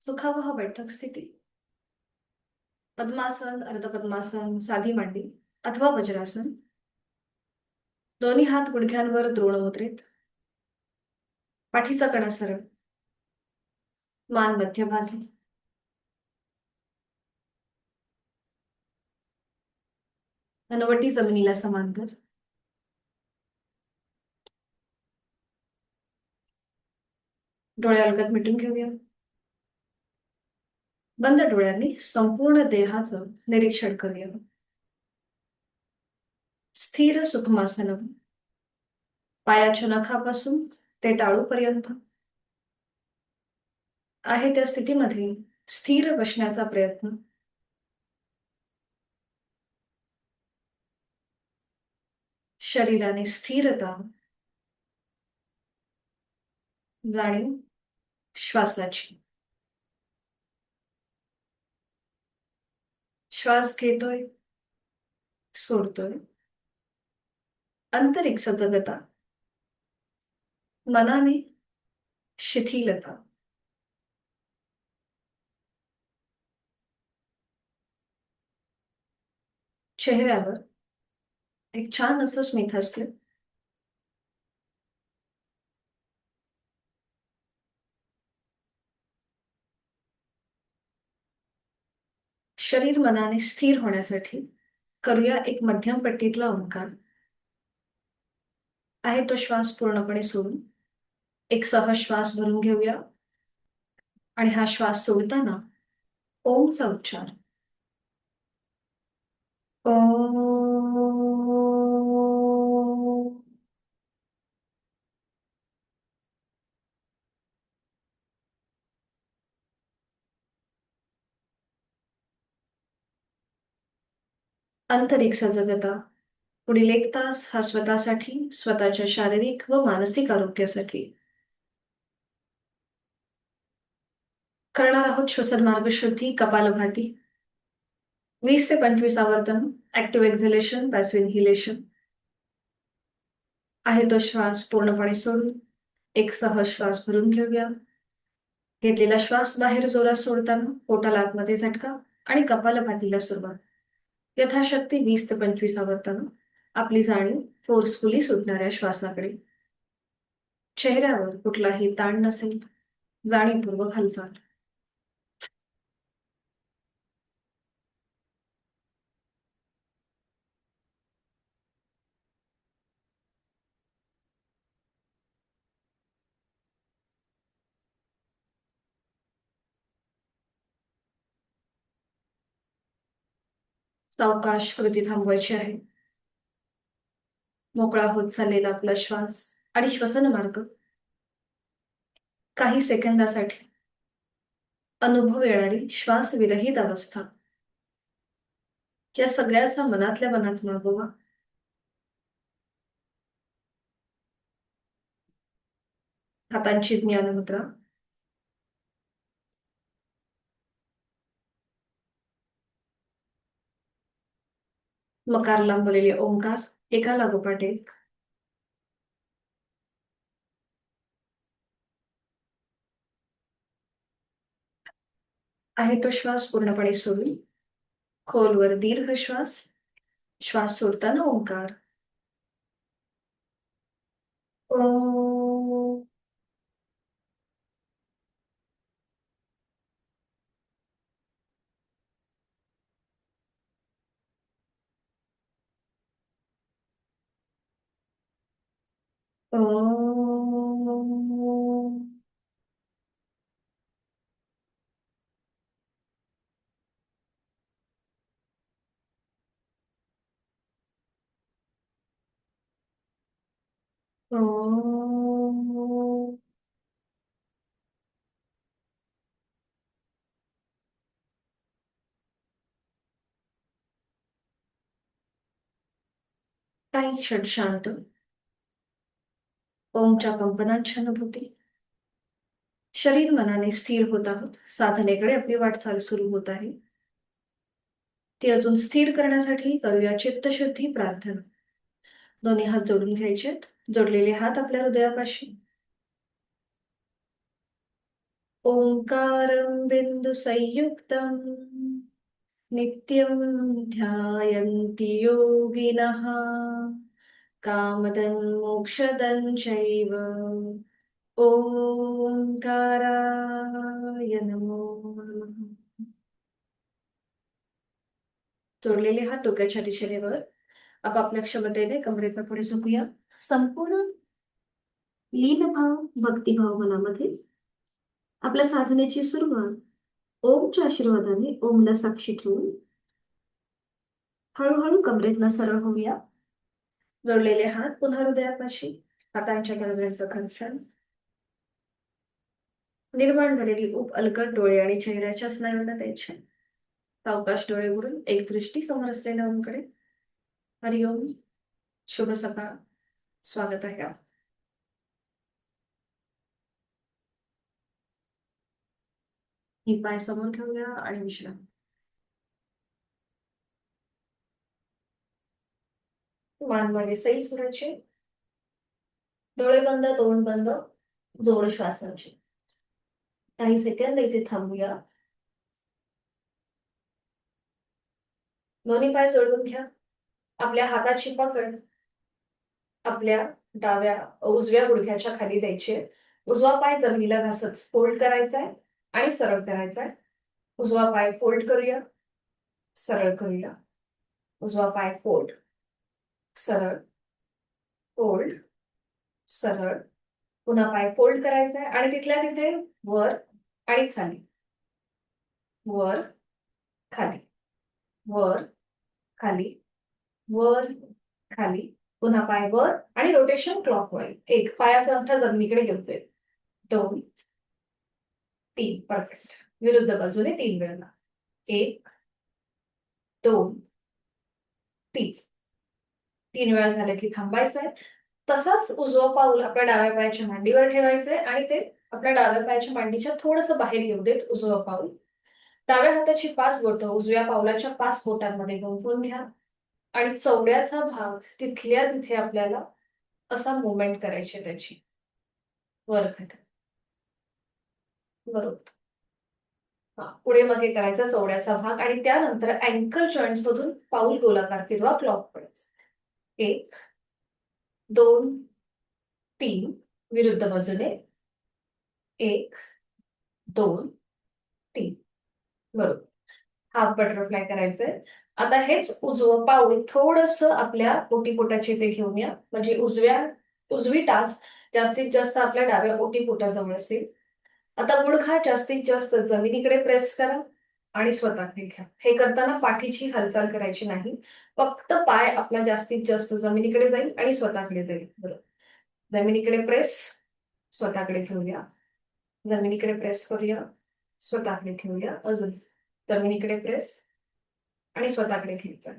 सुखावह बैठक स्थिती. पद्मासन, अर्धपद्मासन, साधी मांडी अथवा वज्रासन. दोन्ही हात गुडघ्यांवर द्रोण मुद्रेत. पाठीचा कणा सरळ. मान मध्यभागी. हनुवटी जमिनीला समांतर. डोळे अलगद मिटून घेऊया. बंद डोळ्यांनी संपूर्ण देहाचं निरीक्षण करूया. स्थिर सुखमासन. पायाच्या नखापासून ते टाळूपर्यंत आहे त्या स्थितीमध्ये स्थिर बसण्याचा प्रयत्न. शरीराने स्थिरता. जाणीव श्वासाची. श्वास घेतोय, सोडतोय. आंतरिक सजगता. मनाने शिथिलता. चेहऱ्यावर एक छान असं स्मितहास्य. शरीर मनाने स्थिर होण्यासाठी करूया एक मध्यम पट्टीतला ओंकार. आहे तो श्वास पूर्णपणे सोडून एक सहज श्वास भरून घेऊया आणि हा श्वास सोडताना ओमचा उच्चार. ओम. आंतरिक सजगता. पुढील 1 तास हा स्वतःसाठी, स्वतःच्या शारीरिक व मानसिक आरोग्यासाठी करणार आहोत. श्वसन मार्ग शुद्धी, कपालभाती. 20 ते 25 आवर्तन. Active exhalation, passive inhalation. आहे तो श्वास पूर्णपणे सोडून एक सहज श्वास भरून घेऊया. घेतलेला श्वास बाहेर जोरात सोडताना पोटाला आतमध्ये झटका आणि कपालभातीला सुरुवात. यथाशक्ती 20 ते 25 आवर्तन. आपली जाणीव फोर्सफुली सुटणाऱ्या श्वासाकडे. चेहऱ्यावर कुठलाही ताण नसेल. जाणीवपूर्वक हालचाल. सावकाश कृती थांबवायची आहे. मोकळा होत चाललेला आपला श्वास आणि श्वसन मार्ग काही सेकंदासाठी अनुभव येणारी श्वासविरहित अवस्था या सगळ्याचा मनातल्या मनात मागोवा. हातांची ज्ञानमुद्रा. मकार लांबलेले ओंकार एका लागोपाठ एक. आहे तो श्वास पूर्णपणे सोडून खोलवर दीर्घ श्वास. श्वास सोडताना ओंकार. ओम. ओम. ओम. काही क्षण शांत. ओमच्या कंपनांची अनुभूती. शरीर मनाने स्थिर होत आहोत. साधनेकडे आपली वाटचाल सुरू होत आहे. ती अजून स्थिर करण्यासाठी करूया चित्तशुद्धी प्रार्थना. दोन्ही हात जोडून घ्यायचेत. जोडलेले हात आपल्या हृदयापाशी. ओंकारं बिन्दुसंयुक्तं नित्यं ध्यायन्ति योगिनः कामदं मोक्षदं चैव ओंकाराय नमो नमः. जोडलेले हात डोक्याच्या दिशेने वर. आपापल्या क्षमतेने कमरेचा पुढे झुकूया. संपूर्ण लीनभाव भक्तिभाव मनामध्ये आपल्या साधनेची सुरुवात ओमच्या आशीर्वादाने ओमला साक्षी ठेवून हळूहळू कमरेतनं सरळ होऊया. जोडलेले हात पुन्हा हृदयापाशी, हातांच्या गणवेचं घर्षण. निर्माण झालेली ऊब अलगद डोळे आणि चेहऱ्याच्या स्नायूंना द्यायचे. सावकाश डोळे उघडून एक दृष्टी समोर असलेल्या ओमकडे. हरिओम. शुभ सकाळ. स्वागत आहे. ही पाय समोर ठेवूया आणि विश्राम. मान मागे सैल सुरायचे. डोळे बंद, तोंड बंद, जोड श्वासांचे. काही सेकंद इथे थांबूया. दोन्ही पाय जोडून घ्या. आपल्या हाताची पकड आपल्या उजव्या गुडघ्याच्या खाली द्यायची. उजवा पाय जमिनीला घासत फोल्ड करायचाय आणि सरळ करायचाय. उजवा पाय फोल्ड करूया, सरळ करूया. उजवा पाय फोल्ड, सरळ, फोल्ड, सरळ. पुन्हा पाय फोल्ड करायचाय आणि तिथल्या तिथे वर आणि खाली, वर, खाली, वर, खाली, वर, खाली. पुन्हा पाय वर आणि रोटेशन क्लॉकवाईज. एक पायाचा अंगठा जमिनीकडे घेतोय. 2, 3. परफेक्ट. विरुद्ध बाजूने 3 वेळा. 1, 2, 3. 3 वेळा झालं की थांबायचंय. तसाच उजवं पाऊल आपल्या डाव्या पायाच्या मांडीवर ठेवायचंय आणि ते आपल्या डाव्या पायाच्या मांडीच्या थोडंसं बाहेर येऊ देत उजवं पाऊल. डाव्या हाताची 5 बोटं उजव्या पावलाच्या 5 बोटांमध्ये गुंफून घ्या आणि चवड्याचा भाग तिथल्या तिथे आपल्याला असा मुवमेंट करायची त्याची. वर खाली. बरोबर. पुढे मागे करायचा चवड्याचा भाग आणि त्यानंतर अँकल जॉईंट मधून पाऊल गोलाकार फिरवा क्लॉकवाईज. 1, 2, 3. विरुद्ध बाजूने 1, 2, 3. बरोबर. हाफ बटरफ्लाय करायचंय. आता हेच उजवं पाऊल थोडंसं आपल्या ओटीपोटाच्या इथे घेऊन या. म्हणजे उजवी टाच जास्तीत जास्त आपल्या डाव्या ओटीपोटाजवळ असेल. आता गुडघा जास्तीत जास्त जमिनीकडे प्रेस करा आणि स्वतःकडे घ्या. हे करताना पाठीची हालचाल करायची नाही. फक्त पाय आपला जास्तीत जास्त जमिनीकडे जाईल आणि स्वतःकडे जाईल. बरोबर. जमिनीकडे प्रेस, स्वतःकडे घेऊया. जमिनीकडे प्रेस करूया, स्वतःकडे घेऊया. अजून जमिनीकडे प्रेस आणि स्वतःकडे घ्यायचं.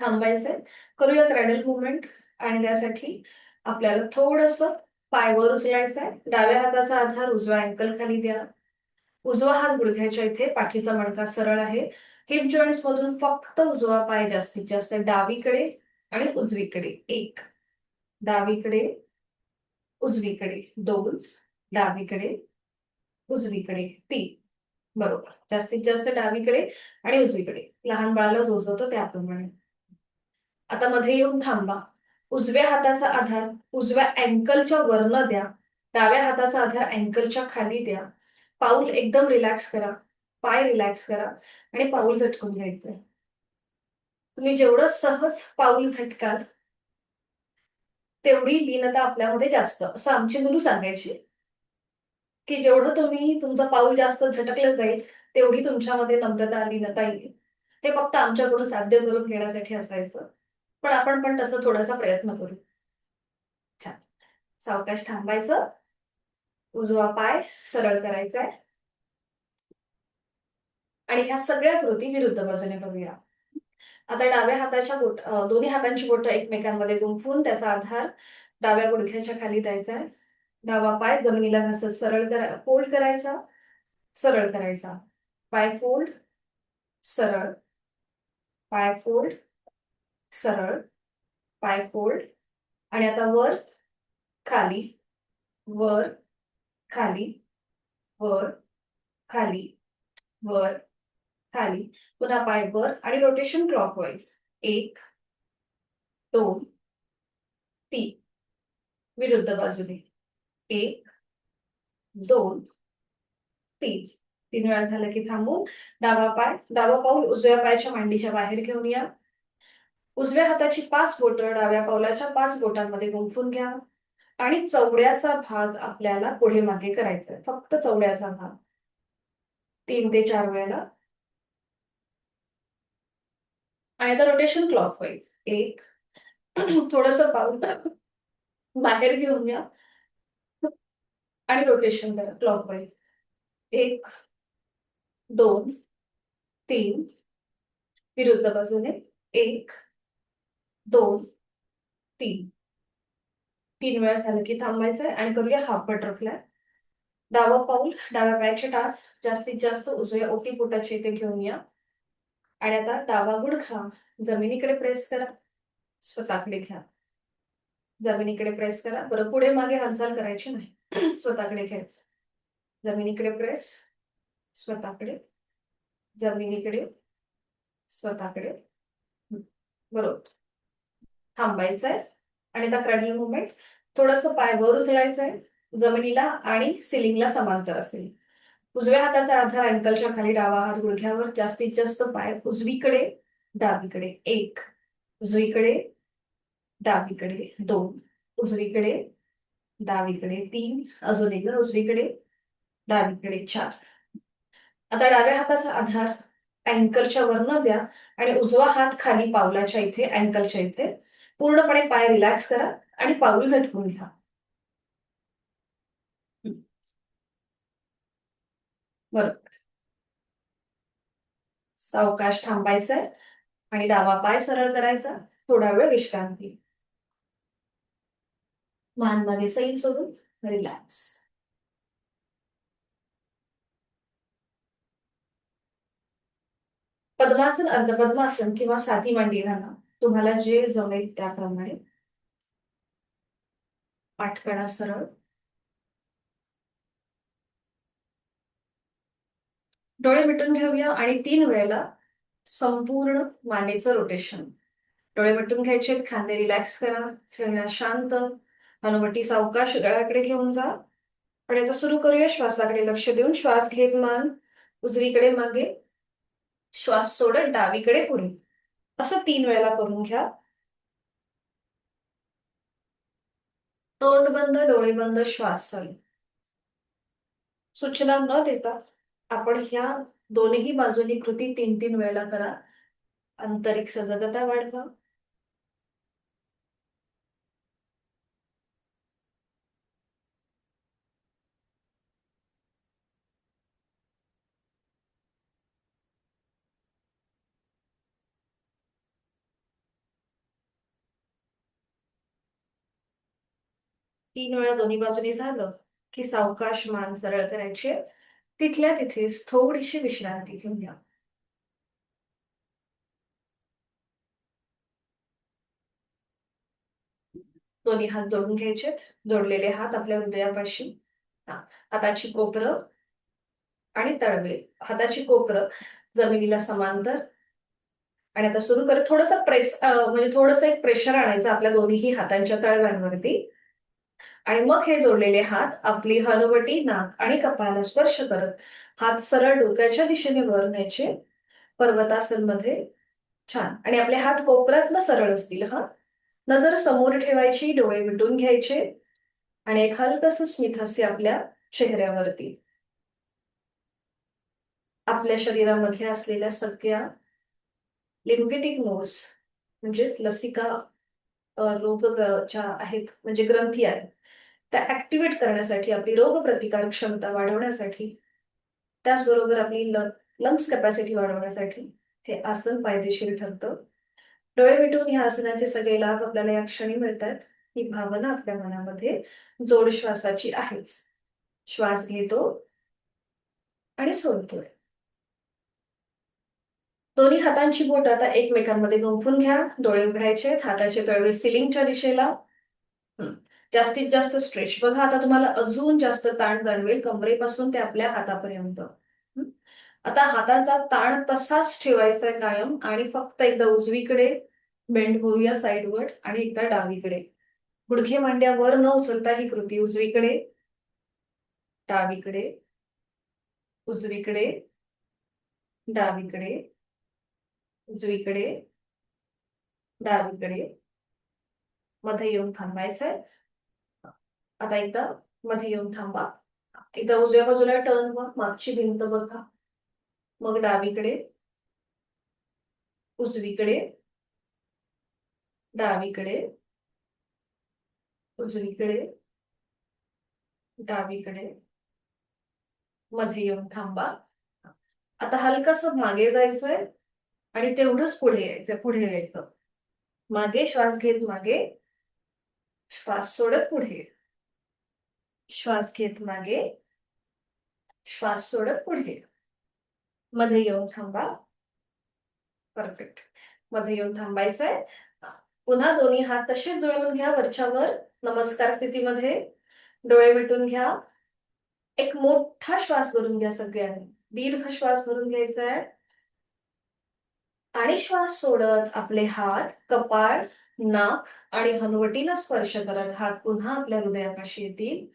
थांबायचंय. करूया क्रॅडल मुवमेंट आणि त्यासाठी आपल्याला थोडंसं पाय वर उचलायचंय. डाव्या हाताचा आधार उजव्या अँकल खाली द्या. उजवा हात गुडघ्याच्या इथे, पाठीचा मणका सरळ आहे. हिप जॉईंट्स मधून फक्त उजवा पाय जास्तीत जास्त डावीकडे आणि उजवीकडे. 1, डावीकडे, उजवीकडे. 2, डावीकडे, उजवीकडे. 3. बरोबर. जास्तीत जास्त डावीकडे आणि उजवीकडे. लहान बाळाला जोजवतो त्याप्रमाणे. आता मध्ये येऊन थांबा. उजव्या हाताचा आधार उजव्या अँकलच्या वरनं द्या. डाव्या हाताचा आधार अँकलच्या खाली द्या. पाऊल एकदम रिलॅक्स करा. पाय रिलॅक्स करा आणि पाऊल झटकून घ्यायचंय. तुम्ही जेवढं सहज पाऊल झटकाल तेवढी लीनता आपल्यामध्ये जास्त, असं आमची गुरु सांगायची. की जेवढं तुम्ही तुमचं पाऊल जास्त झटकलं जाईल तेवढी तुमच्यामध्ये नम्रता लीनता येईल. हे फक्त आमच्याकडून साध्य करून घेण्यासाठी असायचं. पण आपण पण तसं थोडासा प्रयत्न करू. छान. सावकाश थांबायचं. उजवा पाय सरळ करायचा आहे आणि ह्या सगळ्या कृती विरुद्ध बाजूने करूया. आता डाव्या हाताच्या दोन्ही हातांची बोटं एकमेकांमध्ये गुंफून त्याचा आधार डाव्या गुडघ्याच्या खाली द्यायचा आहे. डावा पाय जमिनीला घासत फोल्ड करायचा, सरळ करायचा. पाय फोल्ड, सरळ, पाय फोल्ड, सरळ, पाय फोल्ड आणि आता वर, खाली, वर, खाली, वर, खाली, वर, खाली. पुन्हा पाय वर आणि रोटेशन क्लॉकवाईज. 1, 2, 3. विरुद्ध बाजूने. 1, 2, 3. 3 वेळा झालं की थांबू. डावा पाऊल उजव्या पायाच्या मांडीच्या बाहेर घेऊन या. उजव्या हाताची 5 बोटं डाव्या पावलाच्या 5 बोटांमध्ये गुंफून घ्या आणि चवड्याचा भाग आपल्याला पुढे मागे करायचा आहे. फक्त चवड्याचा भाग 3 ते 4 वेळेला. आणि आता रोटेशन क्लॉकवाईज. 1, थोडस पाऊल बाहेर घेऊन या आणि रोटेशन करा क्लॉकवाईज. 1, 2, 3. विरुद्ध बाजूने. 1, 2, 3. 3 वेळा झालं की थांबायचंय आणि करूया हाफ बटरफ्लाय. डावं पाऊल डाव्या पायाचे टाच जास्तीत जास्त उजव्या ओटीपोटाच्या इथे घेऊन या आणि आता डावा गुडघा जमिनीकडे प्रेस करा. स्वतःकडे घ्या. जमिनीकडे प्रेस करा. बरं, पुढे मागे हालचाल करायची नाही. स्वतःकडे घ्यायचं. जमिनीकडे प्रेस. स्वतःकडे. जमिनीकडे. स्वतःकडे. बरोबर. थांबायचंय आणि आता क्रॅडल मुवमेंट. थोडंसं पाय वर उचलायचंय. जमिनीला आणि सिलिंगला समांतर असेल. उजव्या हाताचा आधार अँकलच्या खाली, डावा हात गुडघ्यावर. जास्तीत जास्त पाय उजवीकडे, डावीकडे. 1, उजवीकडे, डावीकडे. 2, उजवीकडे, डावीकडे. 3, अजून एकदा उजवीकडे, डावीकडे. 4. आता डाव्या हाताचा आधार अँकलच्या वरनं द्या आणि उजवा हात खाली पावलाच्या इथे, अँकलच्या इथे. पूर्णपणे पाय रिलॅक्स करा आणि पाऊल झटकून घ्या. बरोबर. सावकाश थांबायचंय आणि डावा पाय सरळ करायचा. थोडा वेळ विश्रांती. मान मागे सैल सोडून रिलॅक्स. पद्मासन, अर्धपद्मासन किंवा साधी मांडी घाला. तुम्हाला जे जमेल त्याप्रमाणे. पाठकडा सरळ. डोळे मिटून घेऊया आणि 3 वेळेला संपूर्ण मानेचं रोटेशन. डोळे मिटून घ्यायचे. खांदे रिलॅक्स करा. चेहरा शांत. हनुवटी सावकाश गळ्याकडे घेऊन जा. आणि आता सुरू करूया श्वासाकडे लक्ष देऊन. श्वास घेत मान उजवीकडे मागे. श्वास सोडत डावीकडे पुढे. असं 3 वेळेला करून घ्या. तोंड बंद, डोळे बंद, श्वास चालू. सूचना न देता आपण ह्या दोन्ही बाजूनी कृती 3-3 वेळेला करा. आंतरिक सजगता वाढवा. 3 वेळा दोन्ही बाजूनी झालं की सावकाश मान सरळ करायची. तिथल्या तिथेच थोडीशी विश्रांती घेऊया. दोन्ही हात जोडून घ्यायचेत. जोडलेले हात आपल्या हृदयापाशी. हाताची कोपरं आणि तळवे. हाताची कोपरं जमिनीला समांतर. आणि आता सुरू कर. थोडंसं प्रेस, म्हणजे थोडंसं एक प्रेशर आणायचं आपल्या दोन्ही हातांच्या तळव्यांवरती. आणि मग हे जोडलेले हात आपली हनुवटी, नाक आणि कपाळाला स्पर्श करत हात सरळ डोक्याच्या दिशेने वर न्यायचे. पर्वतासन मध्ये. छान. आणि आपले हात कोपऱ्यातनं सरळ असतील. नजर समोर ठेवायची. डोळे मिटून घ्यायचे आणि एक हलकस स्मित हास्य आपल्या चेहऱ्यावरती. आपल्या शरीरामध्ये असलेल्या सगळ्या लिम्फेटिक नोड्स म्हणजेच लसिका, रोग ज्या आहेत म्हणजे ग्रंथी आहेत त्या ऍक्टिव्हेट करण्यासाठी, आपली रोगप्रतिकारक क्षमता वाढवण्यासाठी, त्याचबरोबर आपली लंग्स कॅपॅसिटी वाढवण्यासाठी हे आसन फायदेशीर ठरतं. डोळे मिटून ह्या आसनाचे सगळे लाभ आपल्याला या क्षणी मिळतात. ही भावना आपल्या मनामध्ये जोड श्वासाची आहेच. श्वास घेतो आणि सोडतोय. दोन्ही हातांची बोट आता एकमेकांमध्ये गुंफून घ्या. डोळे उघडायचे. हाताचे तळवे सिलिंगच्या दिशेला. जास्तीत जास्त स्ट्रेच. बघा आता तुम्हाला अजून जास्त ताण जाणवेल कमरेपासून ते आपल्या हातापर्यंत. आता हाताचा ताण तसाच ठेवायचा आहे कायम आणि फक्त एकदा उजवीकडे बेंड होऊया साईडवर आणि एकदा डावीकडे. गुडघे मांड्यावर न उचलता ही कृती. उजवीकडे, डावीकडे, उजवीकडे, डावीकडे, उजवीकडे, डावीकडे. मध्ये येऊन थांबायचंय. आता एकदा मध्ये येऊन थांबा. एकदा उजव्या बाजूला टर्न व्हा, मागची भिंत बघा. मग डावीकडे, उजवीकडे, डावीकडे, उजवीकडे, डावीकडे. मध्ये येऊन थांबा. आता हलकसं मागे जायचंय आणि तेवढंच पुढे यायचं. पुढे यायचं. मागे श्वास घेत मागे, श्वास सोडत पुढे. श्वास घेत मागे, श्वास सोडत पुढे. मध्ये येऊन थांबा. परफेक्ट. मध्ये येऊन थांबायचंय. पुन्हा दोन्ही हात तसेच जुळवून घ्या वरच्यावर नमस्कार स्थितीमध्ये. डोळे मिटून घ्या. एक मोठा श्वास भरून घ्या सगळ्यांनी. दीर्घ श्वास भरून घ्यायचा आहे आणि श्वास सोडत आपले हात कपाळ, नाक आणि हनुवटीला स्पर्श करत हात पुन्हा आपल्या हृदयापाशी येतील.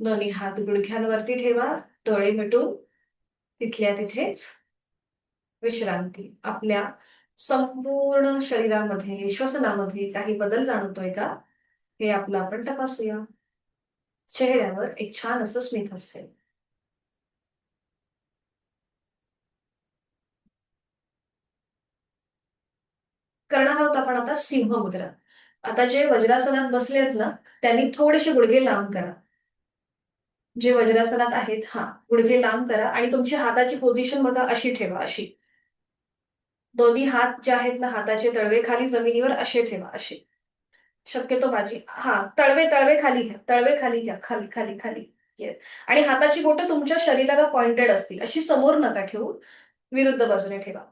दोन्ही हात गुडघ्यांवरती ठेवा. डोळे मिटून तिथल्या तिथेच विश्रांती. आपल्या संपूर्ण शरीरामध्ये श्वसनामध्ये काही बदल जाणवतोय का हे आपलं आपण तपासूया. चेहऱ्यावर एक छान असं स्मित हास्य. करणार आहोत आपण आता सिंह मुद्रा. आता जे वज्रासनात बसलेत ना त्यांनी थोडेसे गुडघे लांब करा. जे वज्रासनात आहेत गुडघे लांब करा आणि तुमची हाताची पोझिशन बघा अशी ठेवा. अशी दोन्ही हात जे आहेत ना हाताचे तळवे खाली जमिनीवर असे ठेवा. असे शक्यतो माझी तळवे तळवे खाली घ्या. तळवे खाली घ्या. खाली खाली खाली. येस. आणि हाताची बोटं तुमच्या शरीराला पॉइंटेड असतील. अशी समोर नका ठेवू. विरुद्ध बाजूने ठेवा.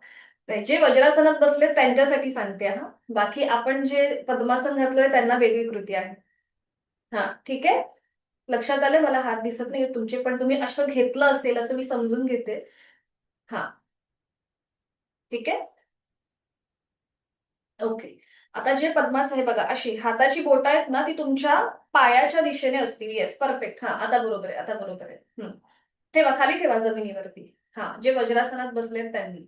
जे वज्रासनात बसले त्यांच्यासाठी सांगते बाकी आपण जे पद्मासन घातलोय त्यांना वेगळी कृती आहे. ठीक आहे. लक्षात आले. मला हात दिसत नाही तुमचे पण तुम्ही असं घेतलं असेल असं मी समजून घेते. हा ठीक आहे. ओके. आता जे पद्मासन आहे बघा अशी हाताची बोटं आहेत ना ती तुमच्या पायाच्या दिशेने असतील. Yes perfect. आता बरोबर आहे. आता बरोबर आहे. ठेवा खाली ठेवा जमिनीवरती. जे वज्रासनात बसलेत त्यांनी.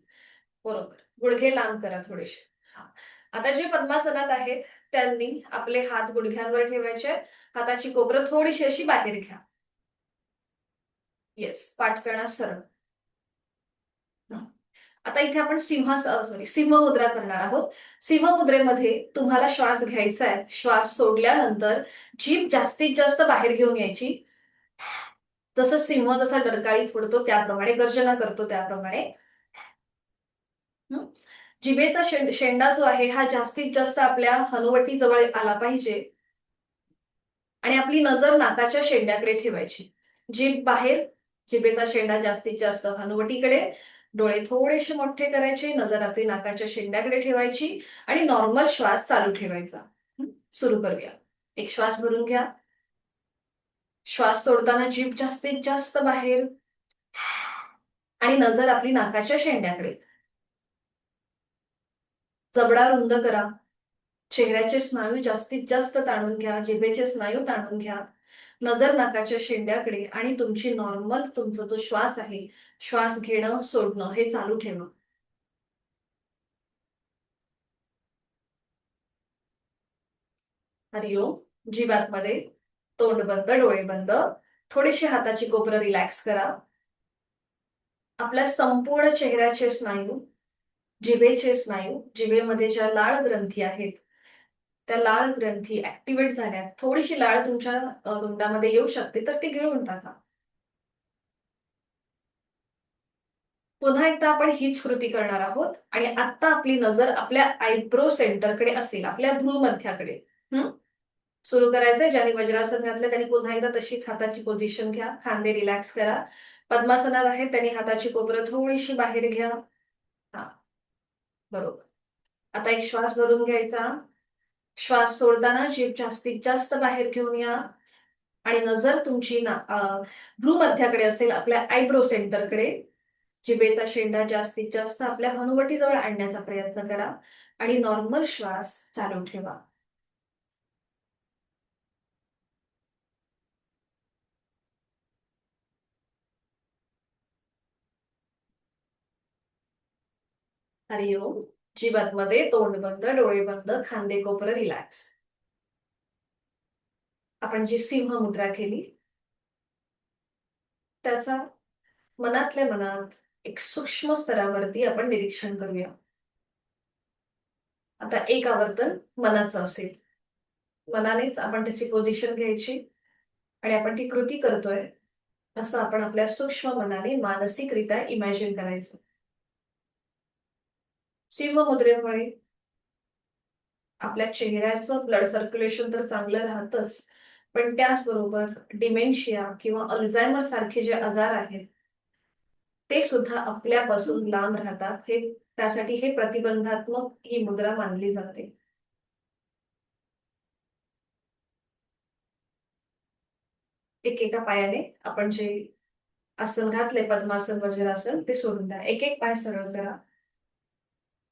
बरोबर. गुडघे लांब करा थोडेसे. आता जे पद्मासनात आहेत त्यांनी आपले हात गुडघ्यांवर ठेवायचे. हाताची कोपरं थोडीशी अशी बाहेर घ्या. येस. पाठकणा सरळ. आता इथे आपण सिंह मुद्रा करणार आहोत. सिंह मुद्रेमध्ये तुम्हाला श्वास घ्यायचा आहे. श्वास सोडल्यानंतर जीभ जास्तीत जास्त बाहेर घेऊन यायची. जसं सिंह जसा डरकाळी फोडतो त्याप्रमाणे, गर्जना करतो त्याप्रमाणे. जिभेचा शेंडा जो आहे हा जास्तीत जास्त आपल्या हनुवटी जवळ आला पाहिजे आणि आपली नजर नाकाच्या शेंड्याकडे ठेवायची. जीभ बाहेर, जिभेचा शेंडा जास्तीत जास्त हनुवटीकडे. डोळे थोडेसे मोठे करायचे. नजर आपली नाकाच्या शेंड्याकडे ठेवायची आणि नॉर्मल श्वास चालू ठेवायचा. सुरू करूया. एक श्वास भरून घ्या. श्वास सोडताना जीभ जास्तीत जास्त बाहेर आणि नजर आपली नाकाच्या शेंड्याकडे. जबडा रुंद करा. चेहऱ्याचे स्नायू जास्तीत जास्त ताणून घ्या. जिभेचे स्नायू ताणून घ्या. नजर नाकाच्या शेंड्याकडे आणि तुमची नॉर्मल तुमचा जो श्वास आहे श्वास घेणं सोडणं हे चालू ठेवा. हरिओम. जीवातमध्ये तोंड बंद, डोळे बंद. थोडीशी हाताची कोपरं रिलॅक्स करा. आपल्या संपूर्ण चेहऱ्याचे स्नायू, जिभेचे स्नायू, जिभेमध्ये ज्या लाळ ग्रंथी आहेत त्या लाळ ग्रंथी ऍक्टिव्हेट झाल्यात. थोडीशी लाळ तुमच्या तोंडामध्ये येऊ शकते तर ती गिळून टाका. पुन्हा एकदा आपण हीच कृती करणार आहोत आणि आता आपली नजर आपल्या आयब्रो सेंटरकडे असेल, आपल्या भ्रूमध्याकडे. सुरू करायचंय. ज्यांनी वज्रासन घातलं त्यांनी पुन्हा एकदा तशीच हाताची पोझिशन घ्या. खांदे रिलॅक्स करा. पद्मासनात आहेत त्यांनी हाताची कोपरं थोडीशी बाहेर घ्या. बरोबर. आता एक श्वास भरून घ्यायचा. श्वास सोडताना जीभ जास्तीत जास्त बाहेर घेऊन या आणि नजर तुमची भ्रूमध्याकडे असेल, आपल्या आयब्रो सेंटरकडे. जिभेचा शेंडा जास्तीत जास्त आपल्या हनुवटीजवळ आणण्याचा प्रयत्न करा आणि नॉर्मल श्वास चालू ठेवा. हरिओम. जीभ आतमध्ये, तोंड बंद, डोळे बंद, खांदे कोपर रिलॅक्स. आपण जी सिंह मुद्रा केली त्याचा मनातल्या मनात एक सूक्ष्म स्तरावरती आपण निरीक्षण करूया. आता एक आवर्तन मनाचं असेल. मनानेच आपण त्याची पोझिशन घ्यायची आणि आपण ती कृती करतोय असं आपण आपल्या सूक्ष्म मनाने मानसिकरित्या इमॅजिन करायचं. सिंह मुद्रेमुळे आपल्या चेहऱ्याचं ब्लड सर्क्युलेशन तर चांगलं राहतच, पण त्याचबरोबर डिमेन्शिया किंवा अल्झायमर सारखे जे आजार आहेत ते सुद्धा आपल्यापासून लांब राहतात. हे त्यासाठी हे प्रतिबंधात्मक ही मुद्रा मानली जाते. एकेका पायाने आपण जे आसन घातले, पद्मासन वज्रासन, ते सोडून द्या. एक एक पाय सरळ करा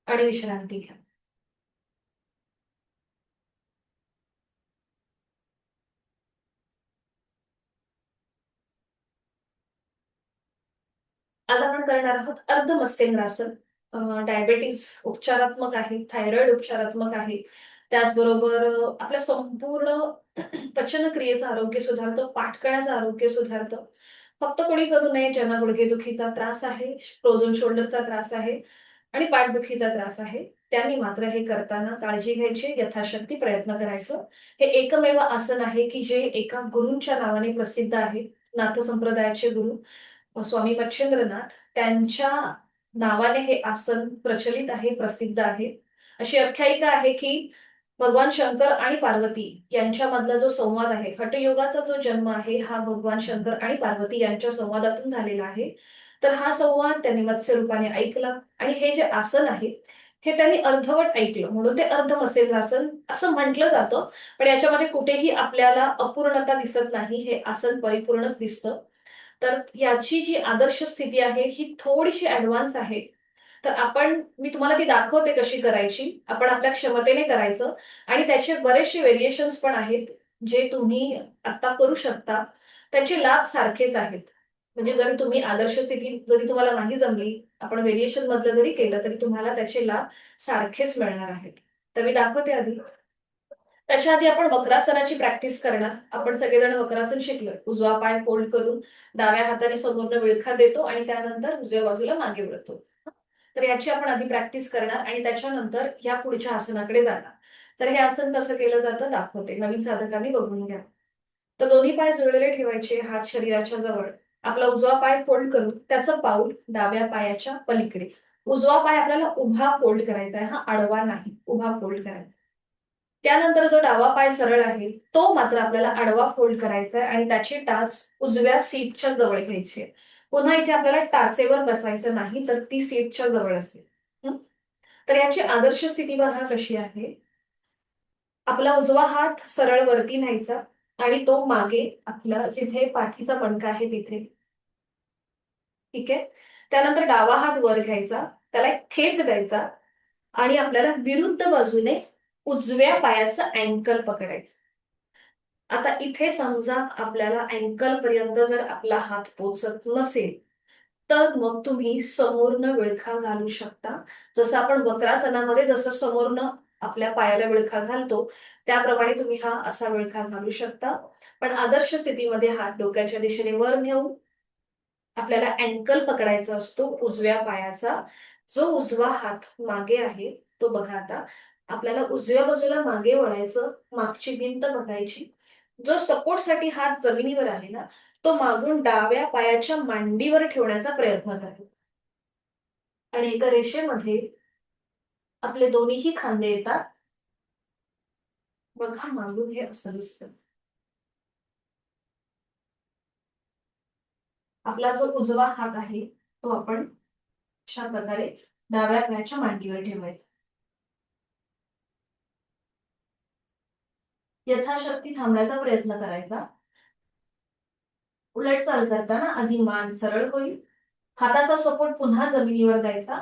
आणि विश्रांती घ्या. आज आपण करणार आहोत अर्धमत्स्येंद्रासन. डायबेटीस उपचारात्मक आहे, थायरॉइड उपचारात्मक आहे. त्याचबरोबर आपल्या संपूर्ण पचनक्रियेचं आरोग्य सुधारतं, पाठकळ्याचं आरोग्य सुधारतं. फक्त कोणी करू नये ज्यांना गुडघेदुखीचा त्रास आहे, फ्रोझन शोल्डरचा त्रास आहे आणि पाठदुखीचा त्रास आहे. त्यांनी मात्र हे करताना काळजी घ्यायची, यथाशक्ती प्रयत्न करायचं. हे एकमेव आसन आहे की जे एका गुरूंच्या नावाने प्रसिद्ध आहे. नाथ संप्रदायाचे गुरु स्वामी मच्छिंद्रनाथ त्यांच्या नावाने हे आसन प्रचलित आहे, प्रसिद्ध आहे. अशी आख्यायिका आहे की भगवान शंकर आणि पार्वती यांच्यामधला जो संवाद आहे, हठयोगाचा जो जन्म आहे हा भगवान शंकर आणि पार्वती यांच्या संवादातून झालेला आहे. तर हा संवाद त्यांनी मत्स्य रूपाने ऐकला आणि हे जे आसन आहे हे त्यांनी अर्धवट ऐकलं, म्हणून ते अर्धमत्स्येंद्रासन असं म्हटलं जातं. पण याच्यामध्ये कुठेही आपल्याला अपूर्णता दिसत नाही, हे आसन परिपूर्णच दिसतं. तर याची जी आदर्श स्थिती आहे ही थोडीशी ऍडव्हान्स आहे. तर मी तुम्हाला ती दाखवते कशी करायची. आपण आपल्या क्षमतेने करायचं आणि त्याचे बरेचसे व्हेरिएशन्स पण आहेत जे तुम्ही आता करू शकता. त्याचे लाभ सारखेच आहेत. म्हणजे जरी तुम्ही आदर्श स्थिती जरी तुम्हाला नाही जमली, आपण व्हेरिएशन मधलं जरी केलं तरी तुम्हाला त्याचे लाभ सारखेच मिळणार आहेत. तर मी दाखवते आधी. त्याच्या आधी आपण वक्रासनाची प्रॅक्टिस करणार. आपण सगळेजण वक्रासन शिकलोय. उजवा पाय फोल्ड करून डाव्या हाताने समोरनं विळखा देतो आणि त्यानंतर उजव्या बाजूला मागे वळतो. तर याची आपण आधी प्रॅक्टिस करणार आणि त्याच्यानंतर या पुढच्या आसनाकडे जाणार. तर हे आसन कसं केलं जातं दाखवते. नवीन साधकांनी बघून घ्या. तर दोन्ही पाय जुळलेले ठेवायचे, हात शरीराच्या जवळ. आपला उजवा पाय फोल्ड करून त्याचं पाऊल डाव्या पायाच्या पलीकडे. उजवा पाय आपल्याला उभा फोल्ड करायचा आहे, हा आडवा नाही, उभा फोल्ड करायचा. त्यानंतर जो डावा पाय सरळ आहे तो मात्र आपल्याला आडवा फोल्ड करायचा आहे आणि त्याची टाच उजव्या सीटच्या जवळ घ्यायची आहे. पुन्हा इथे आपल्याला टाचेवर बसायचं नाही, तर ती सीटच्या जवळ असेल. तर याची आदर्श स्थिती बघा कशी आहे. आपला उजवा हात सरळ वरती न्यायचा आणि तो मागे आपला जिथे पाठीचा मणका आहे तिथे. ठीक आहे. त्यानंतर डावा हात वर घ्यायचा, त्याला एक खेच द्यायचा आणि आपल्याला विरुद्ध बाजूने उजव्या पायाचं अँकल पकडायचं. आता इथे समजा आपल्याला अँकल पर्यंत जर आपला हात पोचत नसेल तर मग तुम्ही समोरनं विळखा घालू शकता. जसं आपण वक्रासनामध्ये जसं समोरनं आपल्या पायाला विळखा घालतो त्याप्रमाणे तुम्ही हा असा विळखा घालू शकता. पण आदर्श स्थितीमध्ये हात डोक्याच्या दिशेने वर नेऊन आपल्याला अँकल पकडायचा असतो उजव्या पायाचा. जो उजवा हात मागे आहे तो बघा आता. आपल्याला उजव्या बाजूला मागे वळायचं, मागची भिंत बघायची. जो सपोर्टसाठी हात जमिनीवर आहे ना, तो मागून डाव्या पायाच्या मांडीवर ठेवण्याचा प्रयत्न करा. आणि एका रेषेमध्ये आपले दोन्हीही खांदे येतात. बघा मागून हे असं दिसतं. आपला जो उजवा हात आहे तो आपण अशा प्रकारे डाव्या पायाच्या मांडीवर ठेवायचा. यथाशक्ती थांबण्याचा प्रयत्न करायचा. उलट चाल करताना आधी मान सरळ होईल, हाताचा सपोर्ट पुन्हा जमिनीवर द्यायचा,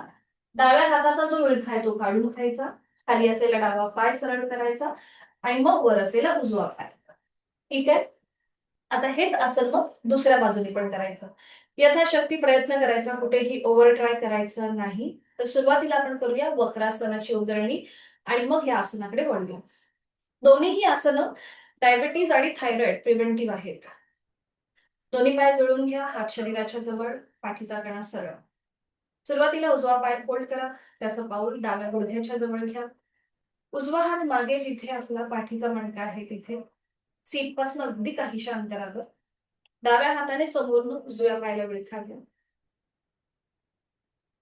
डाव्या हाताचा जो विळखा आहे तो काढून खायचा, खाली असलेला डावा पाय सरळ करायचा आणि मग वर असलेला उजवा पाय. ठीक आहे. आता हेच आसन मग दुसऱ्या बाजूने पण करायचं. यथाशक्ती प्रयत्न करायचा, कुठेही ओव्हर ट्राय करायचं नाही. तर सुरुवातीला आपण करूया वक्रासनाची उजळणी आणि मग या आसनाकडे वळूया. दोन्हीही आसनं डायबिटीज आणि थायरॉइड प्रिव्हेंटिव्ह आहेत. दोन्ही पाय जुळून घ्या, हात शरीराच्या जवळ, पाठीचा कणा सरळ. सुरुवातीला उजवा पाय फोल्ड करा, त्याचं पाऊल डाव्या गुडघ्याच्या जवळ घ्या. उजवा हात मागे जिथे आपला पाठीचा मणका आहे तिथे, सीट पासून अगदी काहीशा अंतरावर. डाव्या हाताने समोरून उजव्या पायाला विळखा घ्या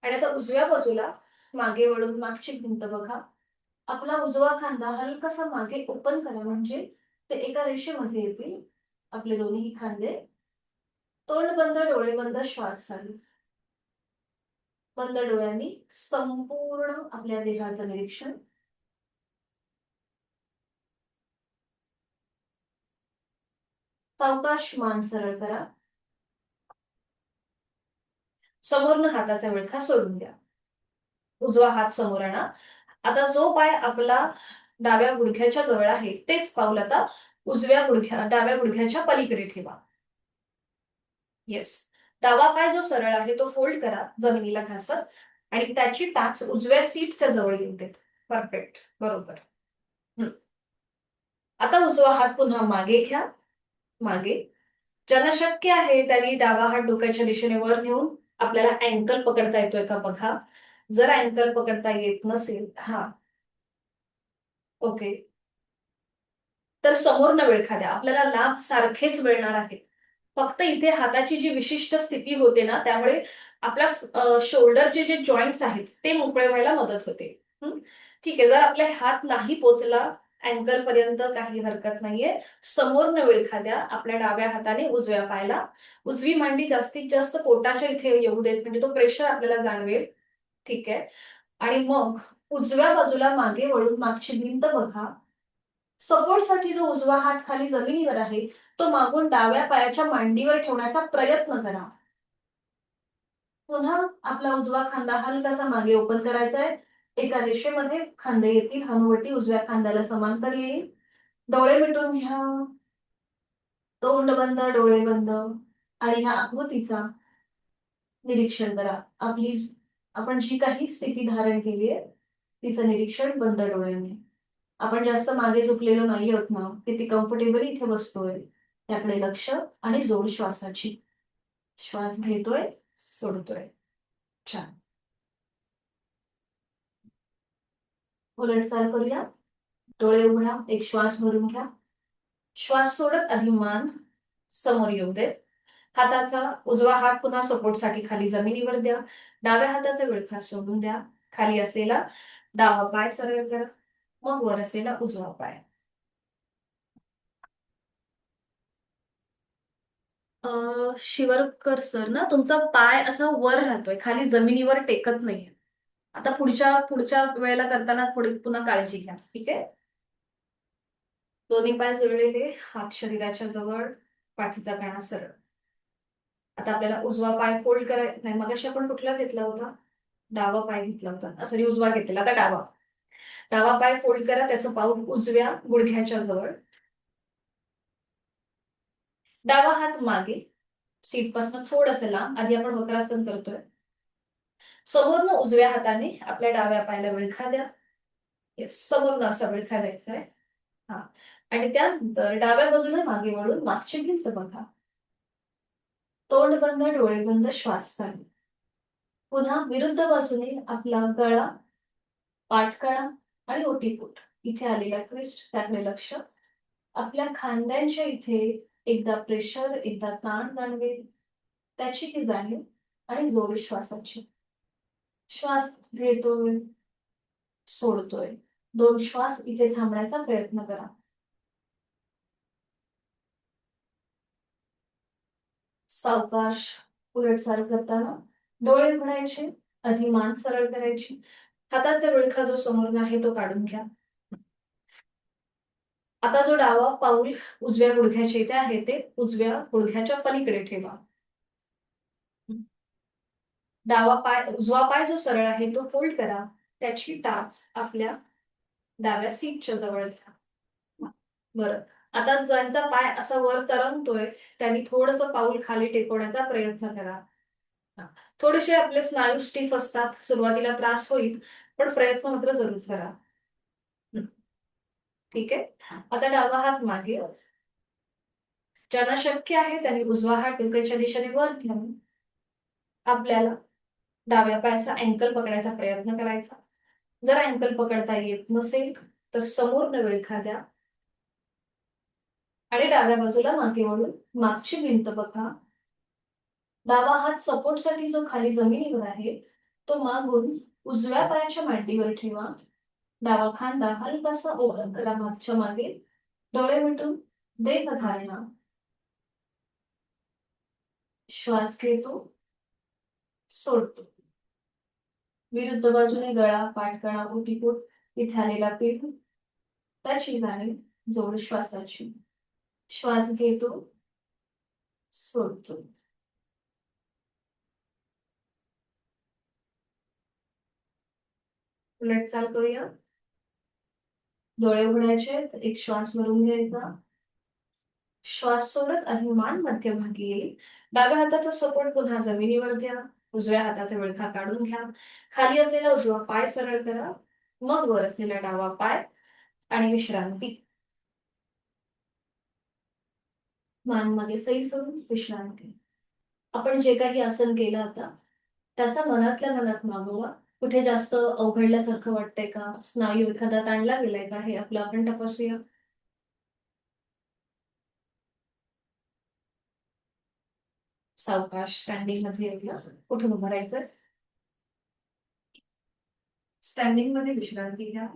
आणि आता उजव्या बाजूला मागे वळून मागची भिंत बघा. आपला उजवा खांदा हलकासा मागे ओपन करा, म्हणजे ते एका रेषेमध्ये येतील आपले दोन्ही खांदे. तोंड बंद, डोळे बंद, श्वास चालू. बंद डोळ्यांनी संपूर्ण आपल्या देहाचं निरीक्षण. सावकाश मान सरळ करा. समोरनं हाताचा विळखा सोडून द्या. उजवा हात समोर आणा. आता जो पाय आपला डाव्या गुडघ्याच्या जवळ आहे तेच पाऊल आता डाव्या गुडघ्याच्या पलीकडे ठेवा. येस. डावा पाय जो सरळ आहे तो फोल्ड करा जमिनीला घासत आणि त्याची टाच उजव्या सीटच्या जवळ येऊ देत. परफेक्ट, बरोबर. आता उजवा हात पुन्हा मागे घ्या. मागे ज्यांना शक्य आहे त्यांनी डावा हात डोक्याच्या दिशेने वर नेऊन आपल्याला अँकल पकडता येतोय का बघा. जर अँकल पकडता येत नसेल, ओके, तर समोरनं विळखा द्या. आपल्याला लाभ सारखेच मिळणार आहेत. फक्त इथे हाताची जी विशिष्ट स्थिती होते ना, त्यामुळे आपल्या शोल्डरचे जे जॉईंट्स आहेत ते मोकळे व्हायला मदत होते. ठीक आहे. जर आपले हात नाही पोचला अँकल पर्यंत काही हरकत नाहीये. समोरनं विळखा द्या आपल्या डाव्या हाताने उजव्या पायाला. उजवी मांडी जास्तीत जास्त पोटाच्या इथे येऊ देत, म्हणजे तो प्रेशर आपल्याला जाणवेल. ठीक आहे. आणि मग उजव्या बाजूला मागे वळून मागची भिंत बघा. सपोर्टसाठी जो उजवा हात खाली जमिनीवर आहे तो मागून डाव्या पायाच्या मांडीवर ठेवण्याचा प्रयत्न करा. पुन्हा आपला उजवा खांदा हलकासा मागे ओपन करायचा आहे. एका रेषेमध्ये खांदे येतील, हनुवटी उजव्या खांद्याला समांतर येईल. डोळे मिटून घ्या. तोंड बंद, डोळे बंद आणि ह्या आकृतीचा निरीक्षण करा. आपण जी काही स्थिती धारण केली आहे तिचं निरीक्षण बंद डोळ्याने. आपण जास्त मागे झुकलेलो नाही आहोत ना, किती कम्फर्टेबली इथे बसतोय त्याकडे लक्ष आणि जोड श्वासाची. श्वास घेतोय, सोडतोय. छान. उलट चाल करूया. डोळे उघडा, एक श्वास भरून घ्या. श्वास सोडत आधी मान समोर येऊ देत. हाताचा उजवा हात पुन्हा सपोर्टसाठी खाली जमिनीवर द्या. डाव्या हाताचा विळखा सोडून द्या. खाली असलेला डावा पाय सरळ करा, मग वर असलेला उजवा पाय. शिवरकर सर ना, तुमचा पाय असा वर राहतोय, खाली जमिनीवर टेकत नाहीये. आता पुढच्या पुढच्या वेळेला करताना थोडी पुन्हा काळजी घ्या. ठीक आहे. दोन्ही पाय जुळलेले, हात शरीराच्या जवळ, पाठीचा कणा सरळ. आता आपल्याला उजवा पाय फोल्ड करायचा नाही. मगाशी आपण कुठला घेतला होता? डावा पाय घेतला होता, सॉरी उजवा घेतलेला. आता डावा. डावा पाय फोल्ड करा, त्याचं पाऊल उजव्या गुडघ्याच्या जवळ. डावा हात मागे सीट पासून थोडंसं लांब. आधी आपण वक्रासन करतोय. समोरनं उजव्या हाताने आपल्या डाव्या पायाला विळखा द्या. येस, समोरनं असा विळखा द्यायचा आहे. आणि त्यानंतर डाव्या बाजूला मागे वळून मागची भिंत बघा. तोंड बंद, डोळे बंद, श्वास चालू. पुन्हा विरुद्ध बाजूने आपला गळा, पाठकळा आणि ओटीपोट इथे आलेला ट्विस्ट, त्याकडे लक्ष. आपल्या खांद्यांच्या इथे एकदा प्रेशर, एकदा ताण जाणवेल, त्याची ही जाणीव आणि जोड श्वासाची. श्वास घेतोय, सोडतोय. 2 श्वास इथे थांबण्याचा प्रयत्न करा. सावकाश उलट चाल करताना डोळे उघडायचे, आधी मान सरळ करायची. हाताचा विळखा जो समोर आहे तो काढून घ्या. आता जो डावा पाऊल उजव्या गुडघ्याच्या इथे आहे ते उजव्या गुडघ्याच्या पलीकडे ठेवा. उजवा पाय जो सरळ आहे तो फोल्ड करा. त्याची टाच आपल्या डाव्या सीटच्या जवळ घ्या. बरं. आता ज्यांचा पाय असा वर तरंगतोय त्यांनी थोडंसं पाऊल खाली टेकवण्याचा प्रयत्न करा. थोडेसे आपले स्नायू स्टिफ असतात, सुरुवातीला त्रास होईल, पण प्रयत्न मात्र जरूर करा. ठीक आहे. आता डावा हात मागे. ज्यांना शक्य आहे त्यांनी उजवा हात डोक्याच्या दिशेने वर घेऊन आपल्याला डाव्या पायाचा अँकल पकडायचा प्रयत्न करायचा. जर अँकल पकडता येत नसेल तर समोरनं विळखा द्या आणि डाव्या बाजूला मागे वळून मागची भिंत बघा. डावा हात सपोर्टसाठी जो खाली जमिनीवर आहे तो मागून उजव्या पायाच्या मांडीवर ठेवा. डावा खांदा हलकासा ओपन करा मागच्या मागे. डोळे मिटून देहधारणा. श्वास घेतो, सोडतो. विरुद्ध बाजूने गळा, पाठगळा, ओटीपोट इथे आलेला पीठ त्याची जाणीव जोड श्वासाची. श्वास घेतो, सोडतो. उलट चाल करूया. डोळे उघडायचे, एक श्वास भरून घ्यायचा. श्वास सोडत आणि मान मध्यभागी येईल. डाव्या हाताचा सपोर्ट पुन्हा जमिनीवर घ्या. उजव्या हाताचा विळखा काढून घ्या. खाली असलेला उजवा पाय सरळ करा. मग वर असलेला डावा पाय आणि विश्रांती. मान मागे सैल सोडून विश्रांती. आपण जे काही आसन केलं आता त्याचा मनातल्या मनात मागोवा. कुठे जास्त अवघडल्यासारखं वाटतंय का, स्नायू एखादा ताणला गेलाय का, हे आपलं आपण तपासूया. सावकाश स्टँडिंग मध्ये येऊया. कुठून उभं राहायचं. स्टँडिंग मध्ये विश्रांती घ्या.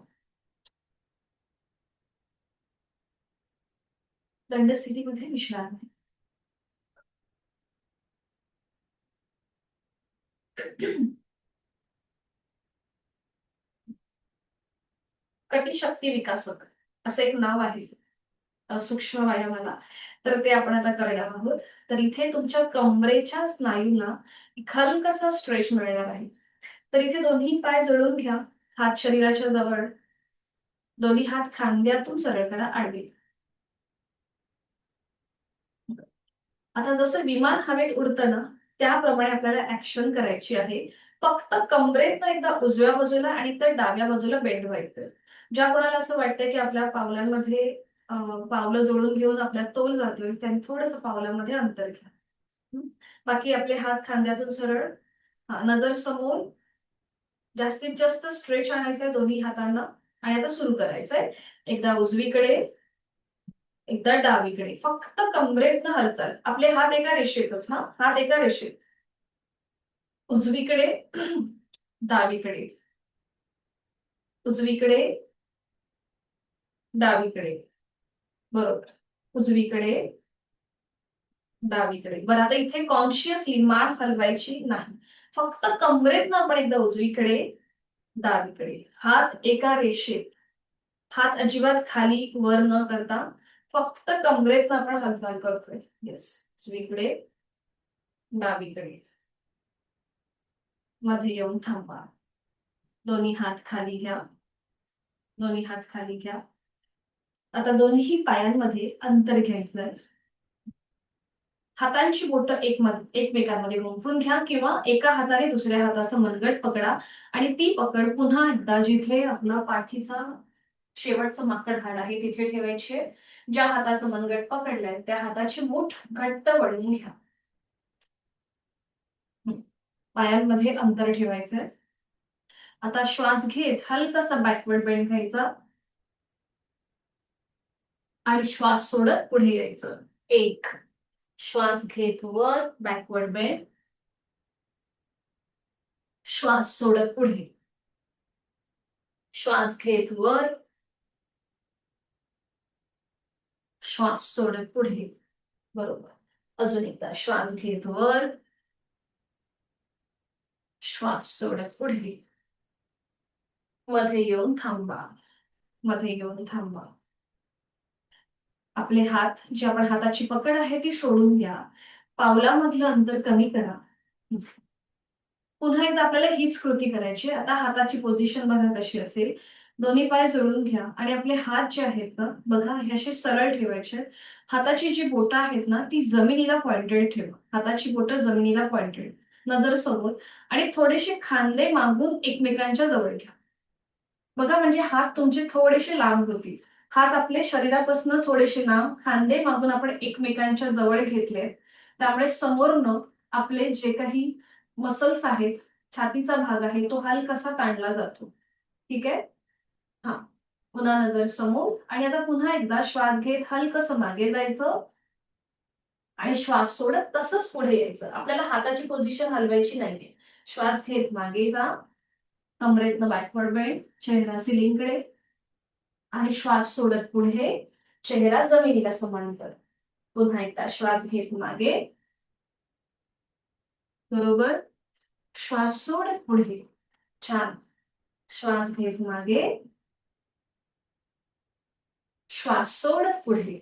दंड स्थितीमध्ये विश्रांती. कटी शक्ती विकासक असं एक नाव आहे सूक्ष्म व्यायामाला. तर ते आपण आता करणार आहोत. तर इथे तुमच्या कमरेच्या स्नायूंना हलकासा स्ट्रेच मिळणार आहे. तर इथे दोन्ही पाय जोडून घ्या. हात शरीराच्या जवळ. दोन्ही हात खांद्यातून सरळ करा आडवे. आता जसं विमान हवेत उडतं ना त्याप्रमाणे आपल्याला ऍक्शन करायची आहे. फक्त कमरेतनं एकदा उजव्या बाजूला आणि तर डाव्या बाजूला बेंड व्हायचं. ज्या कोणाला असं वाटतंय की आपल्या पावलांमध्ये पावलं जोडून घेऊन आपल्या तोल जातोय त्यांनी थोडंसं पावलांमध्ये अंतर घ्या. बाकी आपले हात खांद्यातून सरळ. नजर समोर. जास्तीत जास्त स्ट्रेच आणायचंय दोन्ही हातांना. आणि आता सुरू करायचंय. एकदा उजवीकडे, एकदा डावीकडे. फक्त कमरेतनं हालचाल. आपले हात एका रेषेतच. हात एका रेषेत. उजवीकडे, डावीकडे. उजवीकडे, डावीकडे. बरोबर. उजवीकडे, डावीकडे. बरं आता इथे कॉन्शियसली मान हलवायची नाही. फक्त कमरेतनं आपण एकदा उजवीकडे, डावीकडे. हात एका रेषेत. हात अजिबात खाली वर न करता फक्त कमरेतनं आपण हालचाल करतोय. येस. उजवीकडे, डावीकडे. मध्ये येऊन थांबा. दोन्ही हात खाली घ्या. दोन्ही हात खाली घ्या. आता दोन्ही पायांमध्ये अंतर घ्यायचंय. हातांची बोटं एकमेकांमध्ये गुंफून घ्या किंवा एका हाताने दुसऱ्या हाताचं मनगट पकडा आणि ती पकड पुन्हा एकदा जिथे आपला पाठीचा शेवटचं माकड हाड आहे तिथे ठेवायचे. ज्या हाताचं मनगट पकडलंय त्या हाताची मूठ घट्ट वळवून घ्या. पायांमध्ये अंतर ठेवायचंय. आता श्वास घेत हलकासा बॅकवर्ड बेंड घ्यायचा आणि श्वास सोडत पुढे यायचं. एक. श्वास घेत वर बॅकवर्ड बेंड. श्वास सोडत पुढे. श्वास घेत वर. श्वास सोडत पुढे. बरोबर. अजून एकदा श्वास घेत वर. श्वास सोडत पुढे. मध्ये येऊन थांबा. मध्ये येऊन थांबा. आपले हात, जी आपण हाताची पकड आहे ती सोडून घ्या. पावलामधलं अंतर कमी करा. पुन्हा एकदा आपल्याला हीच कृती करायची आहे. आता हाताची पोझिशन बघा कशी असेल. दोन्ही पाय जोडून घ्या आणि आपले हात जे आहेत ना, बघा हे असे सरळ ठेवायचे आहेत. हाताची जी बोटं आहेत ना, ती जमिनीला पॉइंटेड ठेवा. हाताची बोटं जमिनीला पॉइंटेड. नजर समोर आणि थोडेसे खांदे मागून एकमेकांच्या जवळ घ्या. बघा म्हणजे हात तुमचे थोडेसे लांब होतील. हात आपले शरीरापासून थोडेसे लांब, खांदे मागून आपण एकमेकांच्या जवळ घेतले. त्यामुळे समोरनं आपले जे काही मसल्स आहेत, छातीचा भाग आहे, तो हलकासा ताणला जातो. ठीक आहे? हां. पुन्हा नजर समोर आणि आता पुन्हा एकदा श्वास घेत हलकसं मागे जायचं आणि श्वास सोडत तसंच पुढे यायचं. आपल्याला हाताची पोझिशन हलवायची नाहीये. श्वास घेत मागे जा, कमरेतनं बॅकवर्ड बेंड, चेहरा सिलिंगकडे आणि श्वास सोडत पुढे, चेहरा जमिनीला समांतर. पुन्हा एकदा श्वास घेत मागे, बरोबर. श्वास सोडत पुढे. छान. श्वास घेत मागे, श्वास सोडत पुढे.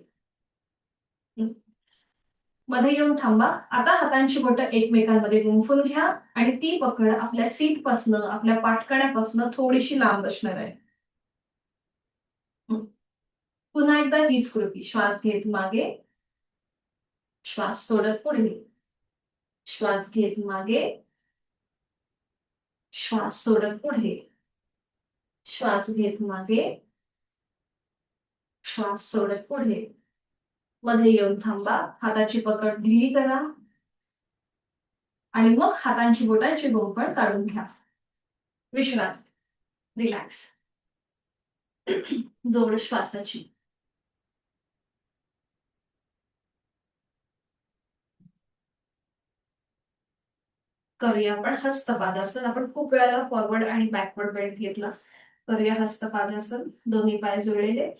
मध्ये येऊन थांबा. आता हातांची बोटं एकमेकांमध्ये गुंफून घ्या आणि ती पकड आपल्या सीटपासनं, आपल्या पाठकण्यापासनं थोडीशी लांब असणार आहे. पुन्हा एकदा हीच कृती. श्वास घेत मागे, श्वास सोडत पुढे. श्वास घेत मागे, श्वास सोडत पुढे. श्वास घेत मागे, श्वास सोडत पुढे. मध्ये येऊन थांबा. हाताची पकड ढिली करा आणि मग हातांची बोटांची गुंफण काढून घ्या. विश्रांती. रिलॅक्स. जोड श्वासाची. करूया आपण हस्तपादासन. आपण खूप वेळाला फॉरवर्ड आणि बॅकवर्ड बेंड घेतला. करूया हस्तपादासन. दोन्ही पाय जुळलेले.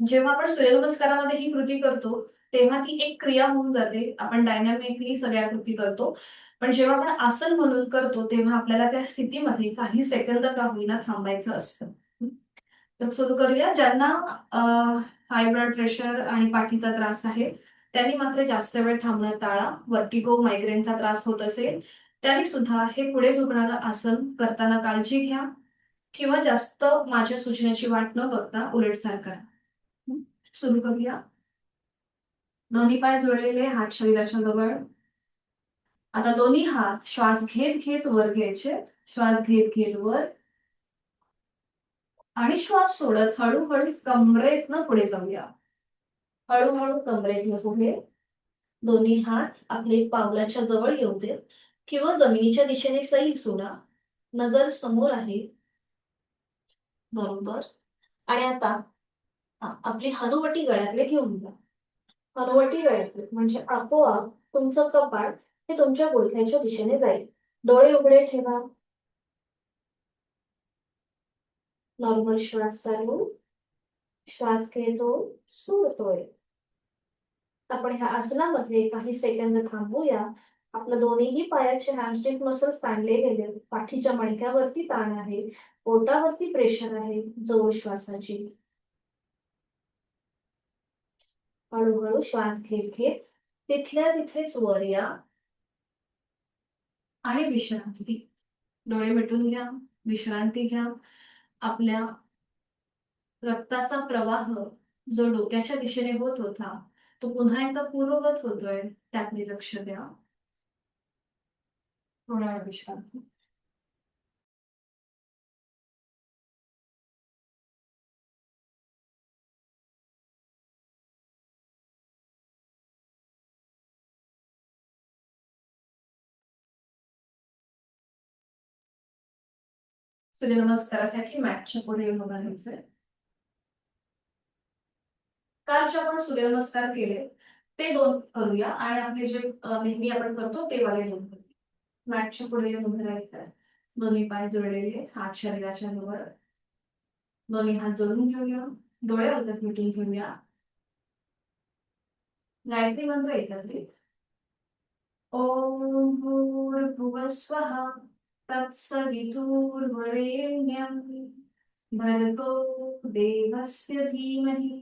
जेव्हा आपण सूर्यनमस्कारामध्ये ही कृती करतो, तेव्हा ती एक क्रिया होऊन जाते. आपण डायनॅमिकली सगळ्या कृती करतो. पण जेव्हा आपण आसन म्हणून करतो, तेव्हा आपल्याला त्या स्थितीमध्ये काही सेकंद का होईना थांबायचं असतं. तर सुरू करूया. ज्यांना हाय ब्लड प्रेशर आणि पाठीचा त्रास आहे, त्यांनी मात्र जास्त वेळ थांबणं टाळा. व्हर्टिगो, मायग्रेनचा त्रास होत असेल, त्यांनी सुद्धा हे पुढे झुकणारं आसन करताना काळजी घ्या किंवा जास्त माझ्या सूचनेची वाट न बघता उलटसार करा. सुरू करूया. दोन्ही पाय जोडलेले, हात शरीराच्या जवळ. आता दोन्ही हात श्वास घेत घेत वर घ्यायचे. श्वास घेत घेत वर आणि श्वास सोडत हळूहळू कमरेतनं पुढे जाऊया. हळूहळू कमरेतनं पुढे. दोन्ही हात आपले पावलाच्या जवळ येऊ देत किंवा जमिनीच्या दिशेने सैल सोडा. नजर समोर आहे. बरोबर. आणि आता आपली हनुवटी गळ्यातले घेऊन जा. हनुवटी गळ्यातले म्हणजे आपोआप तुमचं कपाळ हे तुमच्या गुडघ्याच्या दिशेने जाईल. डोळे उघडे ठेवा. नॉर्मल श्वास चालू. श्वास घेतो, सोडतोय. आपण ह्या आसनामध्ये काही सेकंद थांबूया. आपल्या दोन्हीही पायाचे हॅमस्ट्रिंग मसल्स ताणले गेले. पाठीच्या मणक्यावरती ताण आहे. पोटावरती प्रेशर आहे. जोड श्वासाची. हळूहळू श्वास घेत घेत तिथल्या तिथेच वर या आणि विश्रांती. डोळे मिटून घ्या. विश्रांती घ्या. आपल्या रक्ताचा प्रवाह जो डोक्याच्या दिशेने होत होता, तो पुन्हा एकदा पूर्ववत होतोय. त्याकडे लक्ष द्या. थोडा वेळ विश्रांती. सूर्यनमस्कारासाठी मॅटच्या पुढे येऊन उभं राहायचंय. काल जे आपण सूर्यनमस्कार केले, ते 2 करूया आणि आपले जे नेहमी आपण करतो ते वाले 2 करूया. मॅटच्या पुढे येऊन उभं राहायचंय. दोन्ही पाय जोडलेले, हात शरीराच्या जवळ. दोन्ही हात जोडून घेऊया. डोळे अलगद मिटून घेऊया. गायत्री मंत्र एकत्रित. ओम भूर्भुवः स्वः तत्सवितुर्वरेण्यं भर्गो देवस्य धीमहि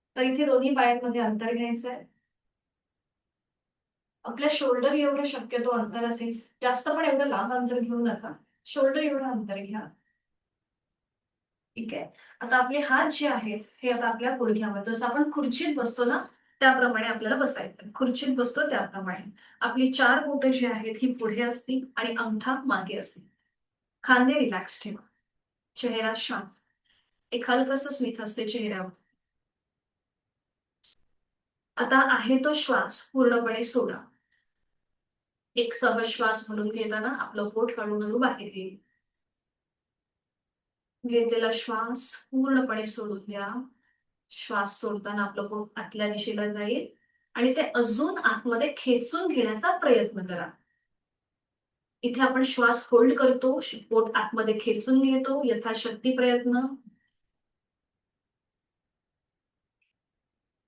तर इथे दोन्ही पायांमध्ये अंतर घ्यायचं आहे. आपल्या शोल्डर एवढं शक्यतो अंतर असेल, जास्त पण एवढं लांब अंतर घेऊ नका. शोल्डर एवढं अंतर घ्या. ठीक आहे. आता आपले हात जे आहेत हे आता आपल्या गुडघ्यावर, जसं आपण खुर्चीत बसतो ना त्याप्रमाणे आपल्याला बसायचं. खुर्चीत बसतो त्याप्रमाणे आपली 4 बोटं जी आहेत ही पुढे असतील आणि अंगठा मागे असतील. खांदे रिलॅक्स ठेवा. चेहरा शांत. एक हलकसं स्मित असते चेहऱ्यावर. आता आहे तो श्वास पूर्णपणे सोडा. एक सहज श्वास भरून घेताना आपलं पोट हळूहळू बाहेर येईल. घेतलेला श्वास पूर्णपणे सोडून द्या. श्वास सोडताना आपलं पोट आतल्या दिशेला जाईल आणि ते अजून आतमध्ये खेचून घेण्याचा प्रयत्न करा. इथे आपण श्वास होल्ड करतो, पोट आतमध्ये खेचून घेतो, यथाशक्ती प्रयत्न.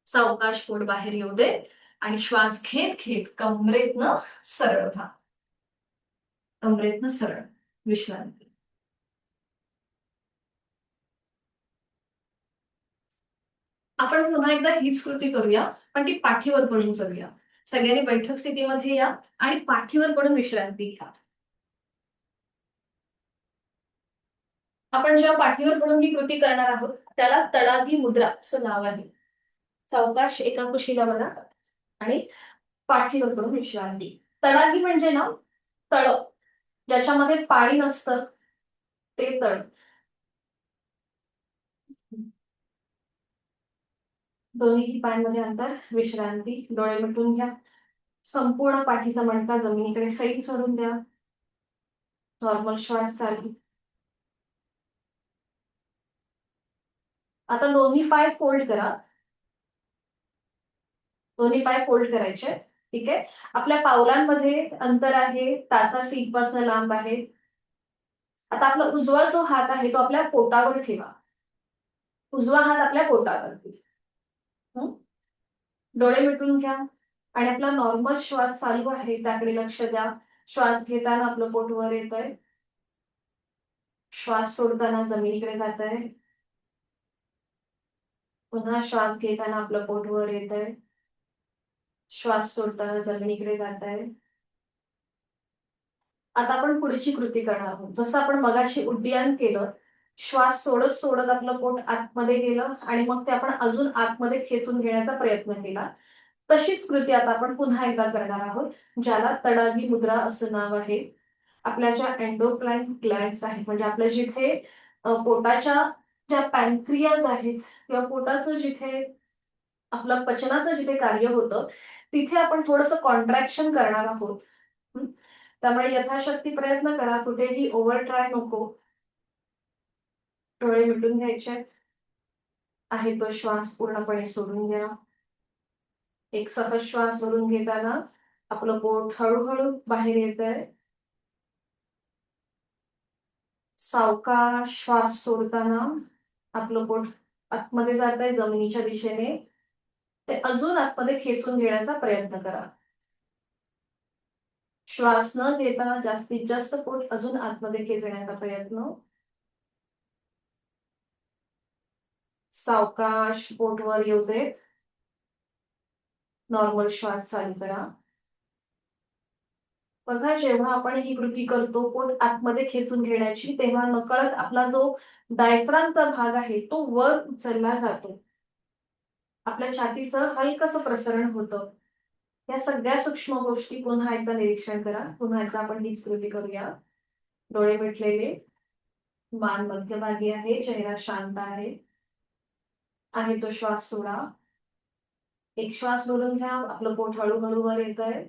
सावकाश पोट बाहेर येऊ दे आणि श्वास घेत घेत कमरेतनं सरळ व्हा. कमरेतनं सरळ विश्रांती. आपण पुन्हा एकदा हीच कृती करूया, पण ती पाठीवर पडून करूया. सगळ्यांनी बैठक स्थितीमध्ये या आणि पाठीवर पडून विश्रांती घ्या. आपण जेव्हा पाठीवर पडून ही कृती करणार आहोत त्याला तडागी मुद्रा असं नाव आहे. सावकाश एका कुशीला बघा आणि पाठीवर पडून विश्रांती. तडागी म्हणजे ना तळ, ज्याच्यामध्ये पाणी नसतं ते तळ. दोन्ही पायांमध्ये अंतर, विश्रांती. डोळे मिटून घ्या. संपूर्ण पाठीचा मणका जमिनीकडे सैल सोडून द्या. नॉर्मल श्वास चालू. आता दोन्ही पाय फोल्ड करा. दोन्ही पाय फोल्ड करायचे. ठीक आहे. आपल्या पावलांमध्ये अंतर आहे, टाचा सीटपासून लांब आहे. आता आपला उजवा जो हात आहे तो आपल्या पोटावर ठेवा. उजवा हात आपल्या पोटावरती. डोळे मिटून घ्या आणि आपला नॉर्मल श्वास चालू आहे त्याकडे लक्ष द्या. श्वास घेताना आपलं पोट वर येत आहे. श्वास सोडताना जमिनीकडे जात आहे. पुन्हा श्वास घेताना आपलं पोट वर येत आहे. श्वास सोडताना जमिनीकडे जात आहे. आता आपण पुढची कृती करणार आहोत. जसं आपण मगाशी उड्डयन केलं, श्वास सोडत सोडत आपलं पोट आतमध्ये गेलं आणि मग ते आपण अजून आतमध्ये खेचून घेण्याचा प्रयत्न केला. तशीच कृती आता आपण पुन्हा एकदा करणार आहोत, ज्याला तडागी मुद्रा असं नाव आहे. आपल्या ज्या एंडोक्राइन ग्लँड्स आहेत, म्हणजे आपल्या जिथे पोटाच्या ज्या पॅनक्रियाज आहेत किंवा पोटाचं जिथे आपलं पचनाचं जिथे कार्य होतं तिथे आपण थोडंसं कॉन्ट्रॅक्शन करणार आहोत. त्यामुळे यथाशक्ती प्रयत्न करा, कुठेही ओव्हर ट्राय नको. डोळे मिटून घ्यायचे. आहे तो श्वास पूर्णपणे सोडून घ्या. एक सहज श्वास भरून घेताना आपलं पोट हळूहळू बाहेर येत आहे. सावकाश श्वास सोडताना आपलं पोट आतमध्ये जात आहे जमिनीच्या दिशेने. ते अजून आतमध्ये खेचून घेण्याचा प्रयत्न करा. श्वास न घेता जास्तीत जास्त पोट अजून आतमध्ये खेचण्याचा प्रयत्न. सावकाश पोट वर येऊ दे. नॉर्मल श्वास चालू करा. बघा, जेव्हा आपण ही कृती करतो पोट आतमध्ये खेचून घेण्याची, तेव्हा नकळत आपला जो डायफ्रामचा भाग आहे तो वर उचलला जातो. आपल्या छातीचं हलकसं प्रसरण होतं. या सगळ्या सूक्ष्म गोष्टी पुन्हा एकदा निरीक्षण करा. पुन्हा एकदा आपण हीच कृती करूया. डोळे मिटलेले, मान मध्यभागी आहे, चेहरा शांत आहे. आहे तो श्वास सोडा. एक श्वास भरून घ्या. आपलं पोट हळूहळू वर येत आहे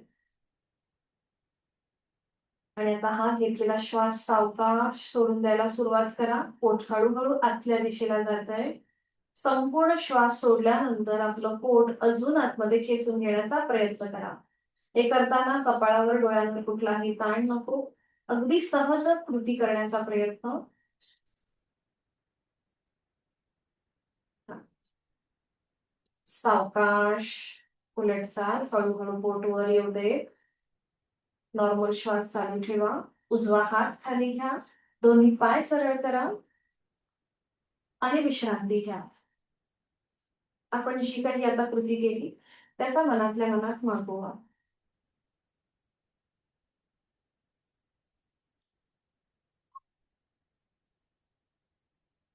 आणि आता हा घेतलेला श्वास सावकाश सोडून द्यायला सुरुवात करा. पोट हळूहळू आतल्या दिशेला जात आहे. संपूर्ण श्वास सोडल्यानंतर आपलं पोट अजून आतमध्ये खेचून घेण्याचा प्रयत्न करा. हे करताना कपाळावर डोळ्यांवर कुठलाही ताण नको. अगदी सहज कृती करण्याचा प्रयत्न. सावकाश उलट चाल. हळूहळू पोट वर येऊ दे. नॉर्मल श्वास चालू ठेवा. उजवा हात खाली घ्या. दोन्ही पाय सरळ करा आणि विश्रांती घ्या. आपण जी काही आता कृती केली त्याचा मनातल्या मनात मागोवा.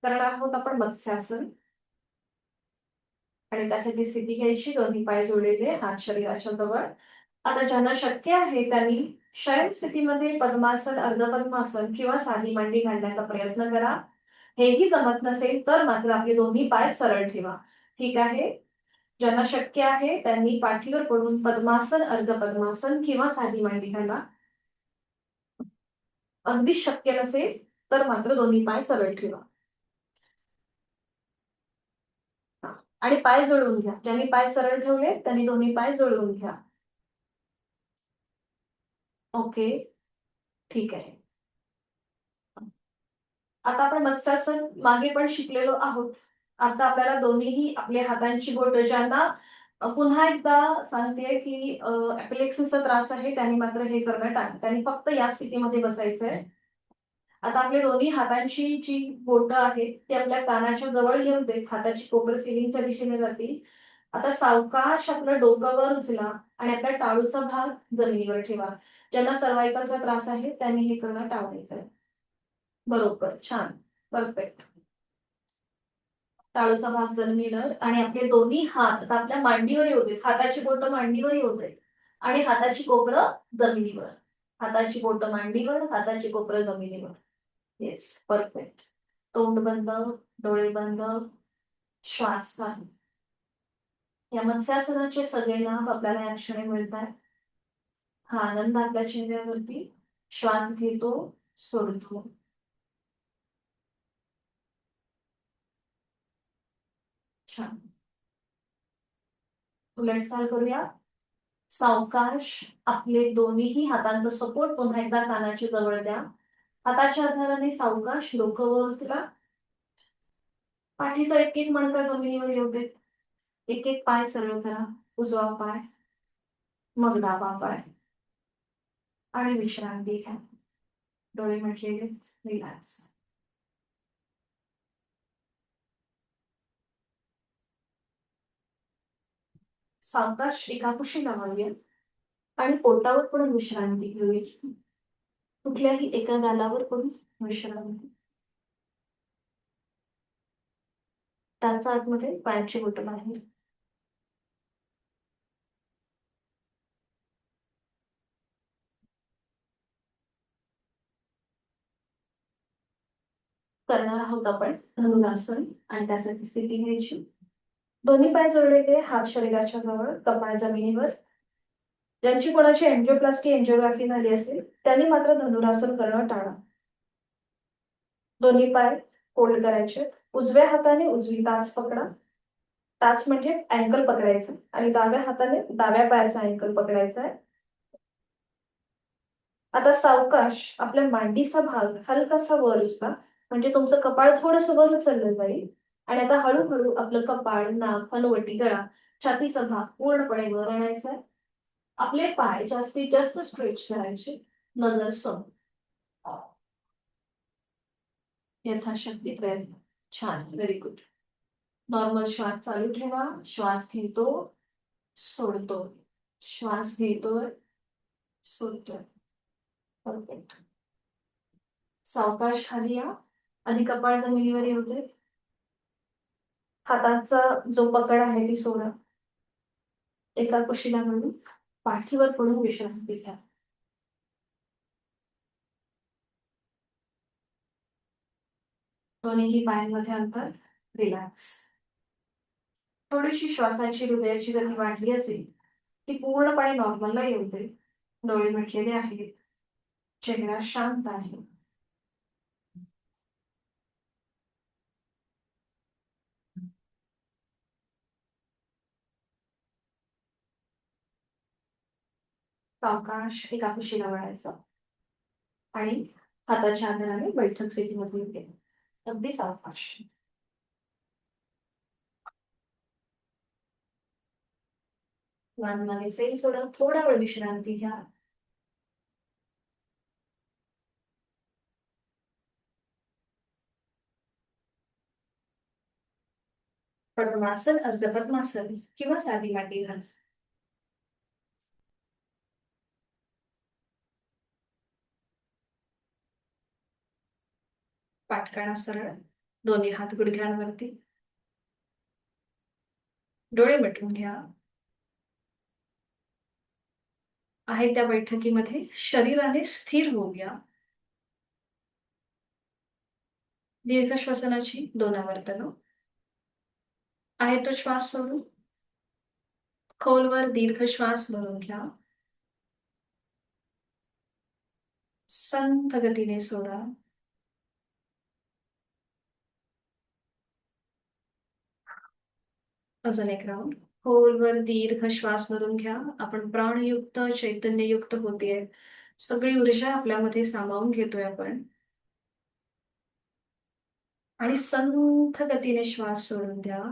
करणार आहोत आपण मत्स्यासन. आणि त्यासाठी स्थिती घ्यायची, दोन्ही पाय जोडलेले, हात शरीराच्या जवळ. आता ज्यांना शक्य आहे त्यांनी शयन स्थितीमध्ये पद्मासन, अर्धपद्मासन किंवा साधी मांडी घालण्याचा प्रयत्न करा. हेही जमत नसेल तर मात्र आपले दोन्ही पाय सरळ ठेवा. ठीक आहे. ज्यांना शक्य आहे त्यांनी पाठीवर पडून पद्मासन, अर्धपद्मासन किंवा साधी मांडी घाला. अगदी शक्य नसेल तर मात्र दोन्ही पाय सरळ ठेवा. आणि पाय जोडून घ्या. ज्यांनी पाय सरळ ठेवले त्यांनी दोन्ही पाय जोडून घ्या. ओके, ठीक आहे. आता आपण मत्स्यासन मागे पण शिकलेलो आहोत. आता आपल्याला दोन्हीही आपल्या हातांची बोटं, ज्यांना पुन्हा एकदा सांगते की एपिलेक्सिसचा त्रास आहे त्यांनी मात्र हे करणं टाळा. त्यांनी फक्त या स्थितीमध्ये बसायचंय. आता आपल्या दोन्ही हातांची जी बोटं आहेत ती आपल्या कानाच्या जवळ येऊन देत. हाताची कोपर सिलिंगच्या दिशेने जातील. आता सावकाश आपलं डोकं वर उचला आणि आपल्या टाळूचा भाग जमिनीवर ठेवा. ज्यांना सर्वायकलचा त्रास आहे त्यांनी हे करणं टाळायचंय. बरोबर, छान, परफेक्ट. टाळूचा भाग जमिनीवर आणि आपले दोन्ही हात आता आपल्या मांडीवर येऊ देत. हाताची बोटं मांडीवर येऊ देत आणि हाताची कोपरं जमिनीवर. हाताची बोटं मांडीवर, हाताची कोपरं जमिनीवर. Yes, perfect. तोंड बंद, डोळे बंद, श्वास नाही. या मत्स्यासनाचे सगळे लाभ आपल्याला या क्षणी मिळत आहेत. हा आनंद आपल्या चेहऱ्यावरती. श्वास घेतो, सोडतो. छान. उलटचाल करूया. सावकाश आपले दोन्हीही हातांचा सपोर्ट पुन्हा एकदा कानाच्या जवळ द्या. हाताच्या आधाराने सावकाश डोकं वर उचला. पाठीचा एक एक मणका जमिनीवर येऊ देत. एक एक पाय सरळ करा. उजवा पाय, मग डावा पाय आणि विश्रांती घ्या. डोळे म्हटलेले रिलॅक्स. सावकाश एका कुशी लावावी आणि पोटावर पण विश्रांती घेऊया. कुठल्याही एका गालावर पण विश्रांती. त्याचा आतमध्ये पायाची बोटं बाहेर. करणार आहोत आपण धनुरासन आणि त्यासाठी स्थिती घ्यायची. दोन्ही पाय जोडलेले, हात शरीराच्या जवळ, कपाळ जमिनीवर. ज्यांची कोणाची एंजिओप्लास्टी, एंजिओग्राफी झाली असेल त्यांनी मात्र धनुरासन करणं टाळा. दोन्ही पाय फोल्ड करायचे. उजव्या हाताने उजवी टाच पकडा. टाच म्हणजे अँकल पकडायचं आणि डाव्या हाताने डाव्या पायाचा अँकल पकडायचा आहे. आता सावकाश आपल्या मांडीचा भाग हलकासा वर उचला, म्हणजे तुमचं कपाळ थोडंसं वर उचललं जाईल. आणि आता हळूहळू आपलं कपाळ, नाक, हनुवटी, गळा, छातीचा भाग पूर्णपणे वर आणायचा आहे. आपले पाय जास्तीत जास्त स्ट्रेच करायचे. नजर समोर. यथाशक्ती प्रयत्न. छान, व्हेरी गुड. नॉर्मल श्वास चालू ठेवा. श्वास घेतो, सोडतो. श्वास घेतोय, सोडतोय. परफेक्ट. सावकाश खाली या. आधी कपाळ जमिनीवर येऊ दे. हाताचा जो पकड आहे ती सोडा. एका कुशीला घालून पाठीवर पडून विश्रांती घ्या. दोन्हीही पायांमध्ये अंतर. रिलॅक्स. थोडीशी श्वासाची, हृदयाची गती वाढली असेल ती पूर्णपणे नॉर्मलला येऊ दे. डोळे मिटलेले आहेत. चेहरा शांत आहे. सावकाश एका कुशीला वळायचं आणि हाताच्या आधाराने बैठक स्थितीमध्ये येते. अगदी सावकाश. मान मागे सैल सोडा. थोडा वेळ विश्रांती घ्या. पद्मासन, अर्धपद्मासन किंवा साधी मांडी घाल. पाठ सरळ, दोन्ही हात गुडघ्यांवरती, डोळे मिटून घ्या. आहे त्या बैठकीमध्ये शरीराने स्थिर होऊया. दीर्घ श्वसनाची 2 आवर्तनं. आहे तो श्वास सोडून खोलवर दीर्घ श्वास भरून घ्या. संथ गतीने सोडा. अजून एक राऊंड. खोलवर दीर्घ श्वास भरून घ्या. आपण प्राणयुक्त, चैतन्ययुक्त होतीये. सगळी ऊर्जा आपल्यामध्ये सामावून घेतोय आपण. आणि संथ गतीने श्वास सोडून द्या.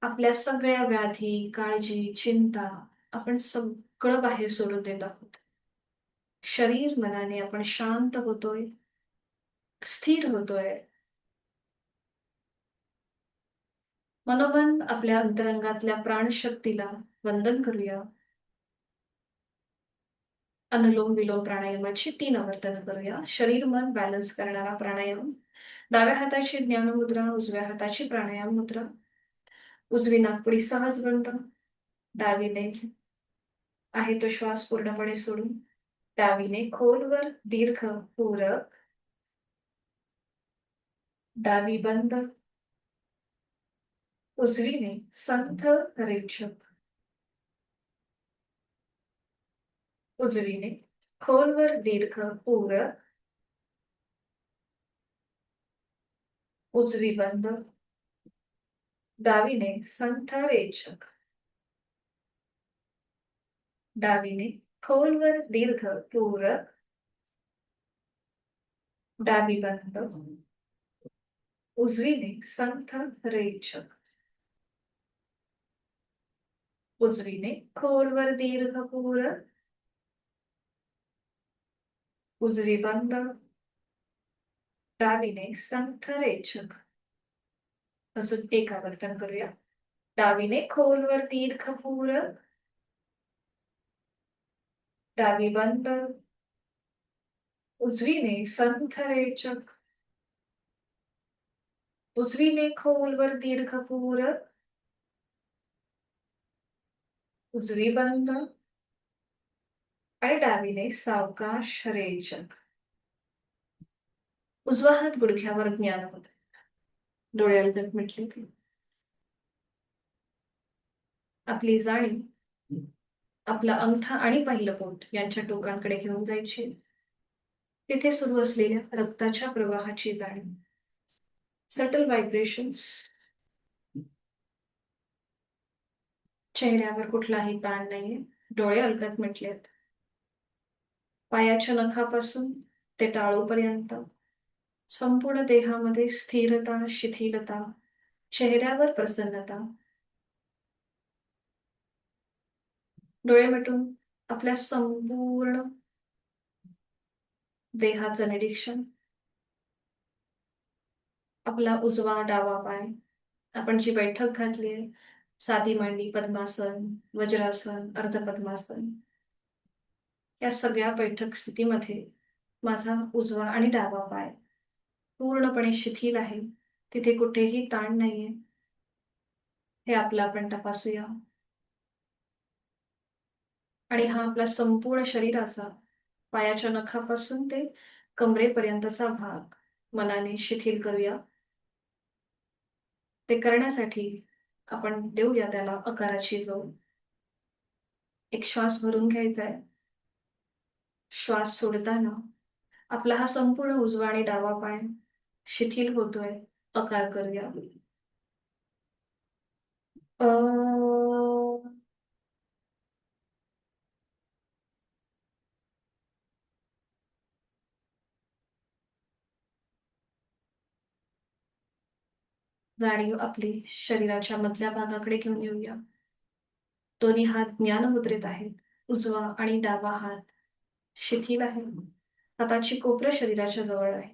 आपल्या सगळ्या व्याधी, काळजी, चिंता आपण सगळं बाहेर सोडून देत आहोत. शरीर मनाने आपण शांत होतोय, स्थिर होतोय. मनोमन आपल्या अंतरंगातल्या प्राणशक्तीला वंदन करूया. अनुलोम विलोम प्राणायामाची 3 आवर्तन करूया. शरीर मन बॅलन्स करणारा प्राणायाम. डाव्या हाताची ज्ञान मुद्रा, उजव्या हाताची प्राणायाम मुद्रा. उजवी नाकपुडी सहज बंद. डावीने आहे तो श्वास पूर्णपणे सोडून. डावीने खोलवर दीर्घ पूरक. डावी बंद. उजवीने संथ रेचक. उजवीने खोलवर दीर्घ पूरक. उजवी बंद. डावीने संथ रेचक. डावीने खोलवर दीर्घ पूरक. डावी बंद. उजवीने संथ रेचक. उजवीने खोलवर दीर्घ पूरक. उजवी बंद. डावीने संथ रेचक. अजून एक आवर्तन करूया. डावीने खोलवर दीर्घ पूरक. डावी बंद. उजवीने संथ रेचक. उजवीने खोलवर दीर्घ पूरक. उजवी बंद. आणि डावीने सावकाश रेचक. उजवा हात गुडघ्यावर ज्ञान होत. डोळे अलगद मिटले. आपली जाणीव आपला अंगठा आणि पहिलं बोट यांच्या टोकांकडे घेऊन जायची. तिथे सुरू असलेल्या रक्ताच्या प्रवाहाची जाणीव. Subtle vibrations. चेहऱ्यावर कुठलाही ताण नाहीये. डोळे अलगद मिटलेत. पायाच्या नखापासून ते टाळूपर्यंत संपूर्ण देहामध्ये स्थिरता, शिथिलता, चेहऱ्यावर प्रसन्नता. डोळे मिटून आपल्या संपूर्ण देहाचं निरीक्षण. आपला उजवा डावा पाय. आपण जी बैठक घातली आहे, साधी मांडी, पद्मासन, वज्रासन, अर्धपद्मासन, या सगळ्या बैठक स्थितीमध्ये माझा उजवा आणि डावा पाय पूर्णपणे शिथिल आहे. तिथे कुठेही ताण नाहीये. हे आपलं आपण तपासूया. आणि हा आपला संपूर्ण शरीराचा पायाच्या नखापासून ते कमरेपर्यंतचा भाग मनाने शिथिल करूया. ते करण्यासाठी आपण देऊया त्याला आकाराची जोड. एक श्वास भरून घ्यायचा आहे. श्वास सोडताना आपला हा संपूर्ण उजवा आणि डावा पाय शिथिल होतोय. आकार करूया. जाणीव आपली शरीराच्या मधल्या भागाकडे घेऊन येऊया. दोन्ही हात ज्ञान मुद्रेत आहेत. उजवा आणि डावा हात शिथिल आहे. हाताची कोपरं शरीराच्या जवळ आहे.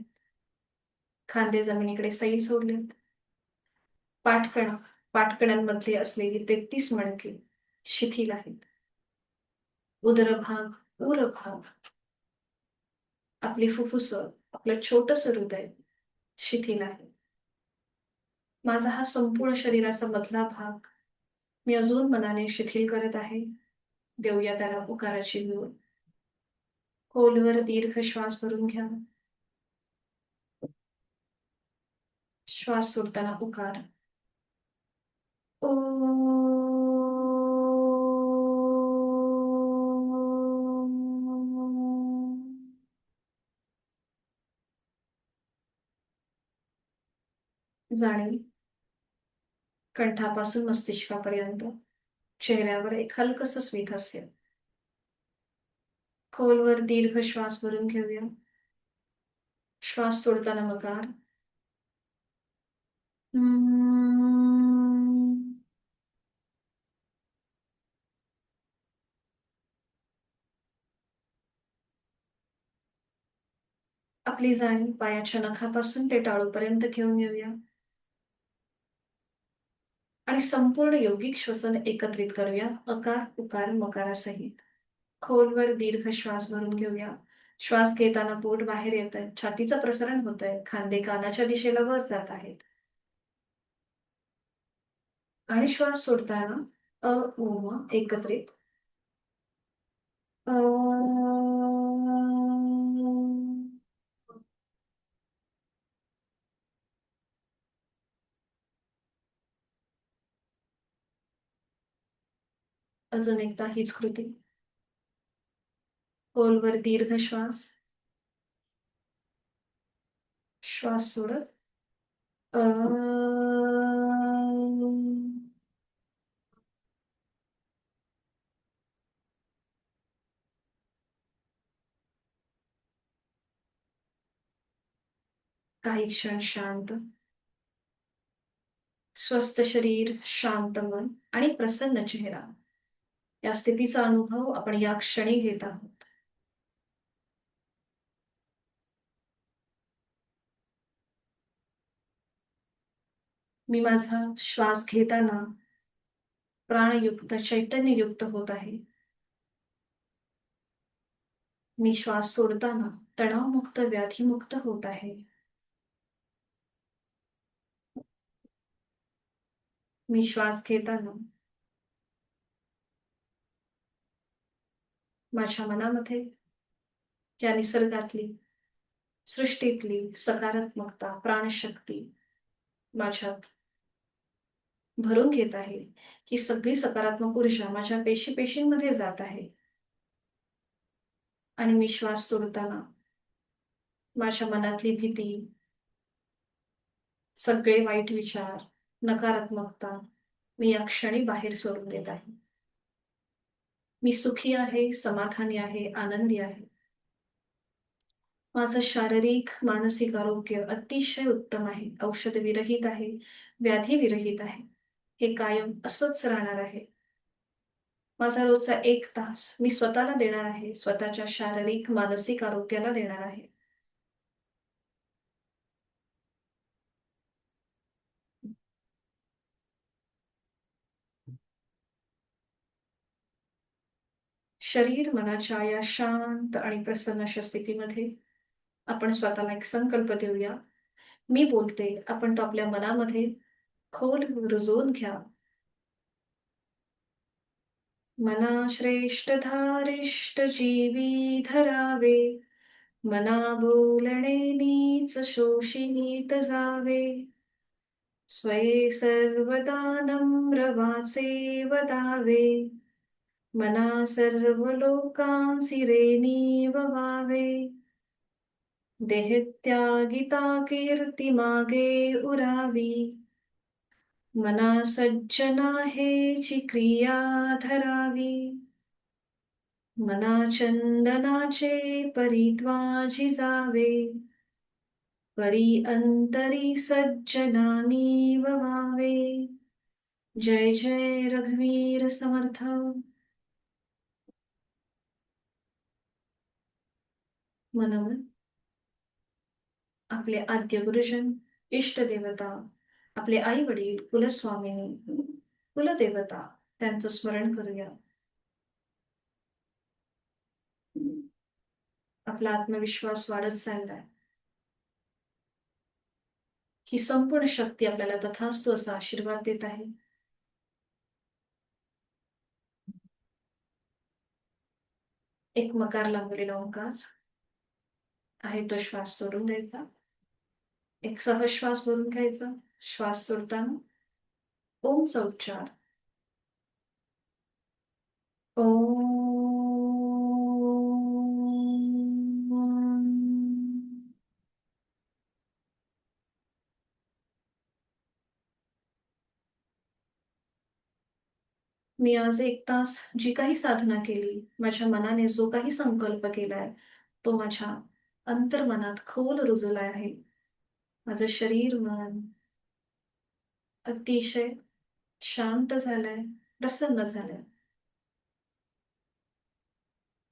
खांदे जमिनीकडे सैल सोडलेत. पाठकणा पाठकड्यांमधले असलेली 33 मणके शिथिल आहेत. उदरभाग, उरभाग, आपली फुफ्फुसं, आपलं छोटंसं हृदय शिथिल आहे. माझा हा संपूर्ण शरीराचा मधला भाग मी अजून मनाने शिथिल करत आहे. देऊया त्याला उकाराची जोड. खोलवर दीर्घ श्वास भरून घ्या. श्वास सोडताना उकार. ओ. जाणीव कंठापासून मस्तिष्कापर्यंत, चेहऱ्यावर एक हलकसं स्मितहास्य. खोलवर दीर्घ श्वास भरून घेऊया. श्वास सोडताना मकार. आपली जाणीव पायाच्या नखापासून ते टाळूपर्यंत घेऊन येऊया आणि संपूर्ण योगिक श्वसन एकत्रित करूया अकार उकार मकारासहित. खोलवर दीर्घ श्वास भरून घेऊया. श्वास घेताना पोट बाहेर येत आहे, छातीचं प्रसरण होत आहे, खांदे कानाच्या दिशेला वर जात आहेत आणि श्वास सोडताना अ उ एकत्रित अजून एकदा हीच कृती. खोलवर दीर्घ श्वास. श्वास सोडत अ काही क्षण शांत, स्वस्थ शरीर, शांत मन आणि प्रसन्न चेहरा, या स्थितीचा अनुभव आपण या क्षणी घेत आहोत. मी माझा श्वास घेताना प्राणयुक्त चैतन्ययुक्त होत आहे. मी श्वास सोडताना तणावमुक्त व्याधीमुक्त होत आहे. मी श्वास घेताना माझ्या मनामध्ये या निसर्गातली, सृष्टीतली सकारात्मकता, प्राणशक्ती माझ्यात भरून घेत आहे. ही सगळी सकारात्मक ऊर्जा माझ्या पेशींमध्ये जात आहे आणि मी श्वास सोडताना माझ्या मनातली भीती, सगळे वाईट विचार, नकारात्मकता मी या क्षणी बाहेर सोडून देत आहे. मी सुखी आहे, समाधानी आहे, आनंदी आहे. माझं शारीरिक मानसिक आरोग्य अतिशय उत्तम आहे, औषध विरहित आहे, व्याधी विरहित आहे. हे कायम असंच राहणार आहे. माझा रोजचा 1 तास मी स्वतःला देणार आहे, स्वतःच्या शारीरिक मानसिक आरोग्याला देणार आहे. शरीर मनाच्या या शांत आणि प्रसन्न अशा स्थितीमध्ये आपण स्वतःला एक संकल्प देऊया. मी बोलते, आपण तो आपल्या मनामध्ये खोल रुजवून घ्या. मना श्रेष्ठ धारिष्ट जीवी धरावे, मना बोलणे नीच शोषित जावे. स्वये सर्वदा नम्र वाचे वदावे, मना सर्व लोकांसी रे नीववावे. देहत्यागिता कीर्ती मागे उरावी, मना सज्जना हेची क्रिया धरावी. मना चंदनाचे परित्वाजी जावे, परी अंतरी सज्जनानी ववावे. जय जय रघुवीर समर्थ. मनोमन आपले आद्य गुरुजन, इष्ट देवता, आपले आई वडील, कुलस्वामिनी, कुलदेवता त्यांचं स्मरण करूया. आपला आत्मविश्वास वाढत चाललाय. ही संपूर्ण शक्ती आपल्याला तथास्तु असा आशीर्वाद देत आहे. एक मकार लांबलेला ओंकार आहे, तो श्वास सोडून द्यायचा. एक सहज श्वास भरून घ्यायचा. श्वास सोडताना ओमचा उच्चार. ओम. मी आज 1 तास जी काही साधना केली, माझ्या मनाने जो काही संकल्प केलाय, तो माझ्या अंतर्मनात खोल रुजला आहे. माझं शरीर, मन अतिशय शांत झालंय, प्रसन्न झालंय.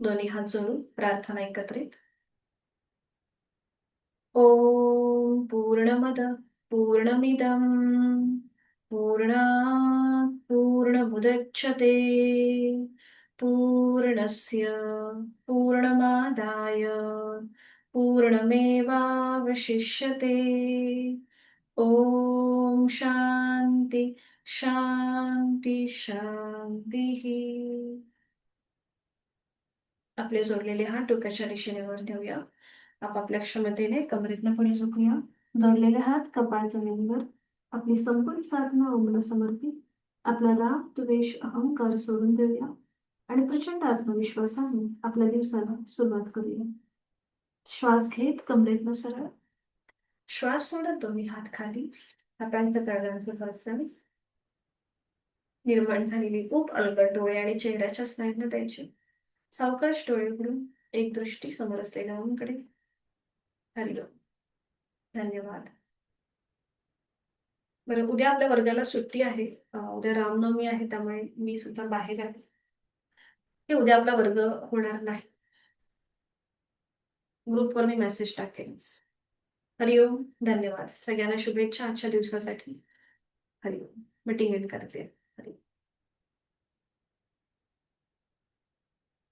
दोन्ही हात जोडून प्रार्थना एकत्रित. ओम पूर्णमद पूर्णमिदं पूर्णात् पूर्णमुदच्यते पूर्णस्य पूर्णमादाय पूर्णमेवावशिष्यते. ओम शांती शांती शांती. आपले जोडलेले हात डोक्याच्या दिशेने वर ठेवूया. आपापल्या क्षमतेने कमरेतनं पुढे झुकूया. जोडलेले हात कपाळ जमिनीवर. आपली संपूर्ण साधना ओमला समर्पित. आपला राग, द्वेष, अहंकार सोडून देऊया आणि प्रचंड आत्मविश्वासाने आपल्या दिवसाला सुरुवात करूया. श्वास घेत कमरेतनं सरळ. श्वास सोडत दोन्ही हात खाली. हातांच्या तळव्यांचे फरसाण. निर्माण झालेली खूप अलगद डोळे आणि चेहऱ्याच्या स्नायूंना द्यायचे. सावकाश डोळे उघडून एक दृष्टी समोर असलेल्या ओमकडे. हरिओम. धन्यवाद. बरं, उद्या आपल्या वर्गाला सुट्टी आहे. उद्या रामनवमी आहे, त्यामुळे मी सुद्धा बाहेर आहे. की उद्या आपला वर्ग होणार नाही. ग्रुपवर मी मेसेज टाकेन. हरिओम. धन्यवाद. सगळ्यांना शुभेच्छा आजच्या दिवसासाठी. हरिओम. मीटिंग एंड करते.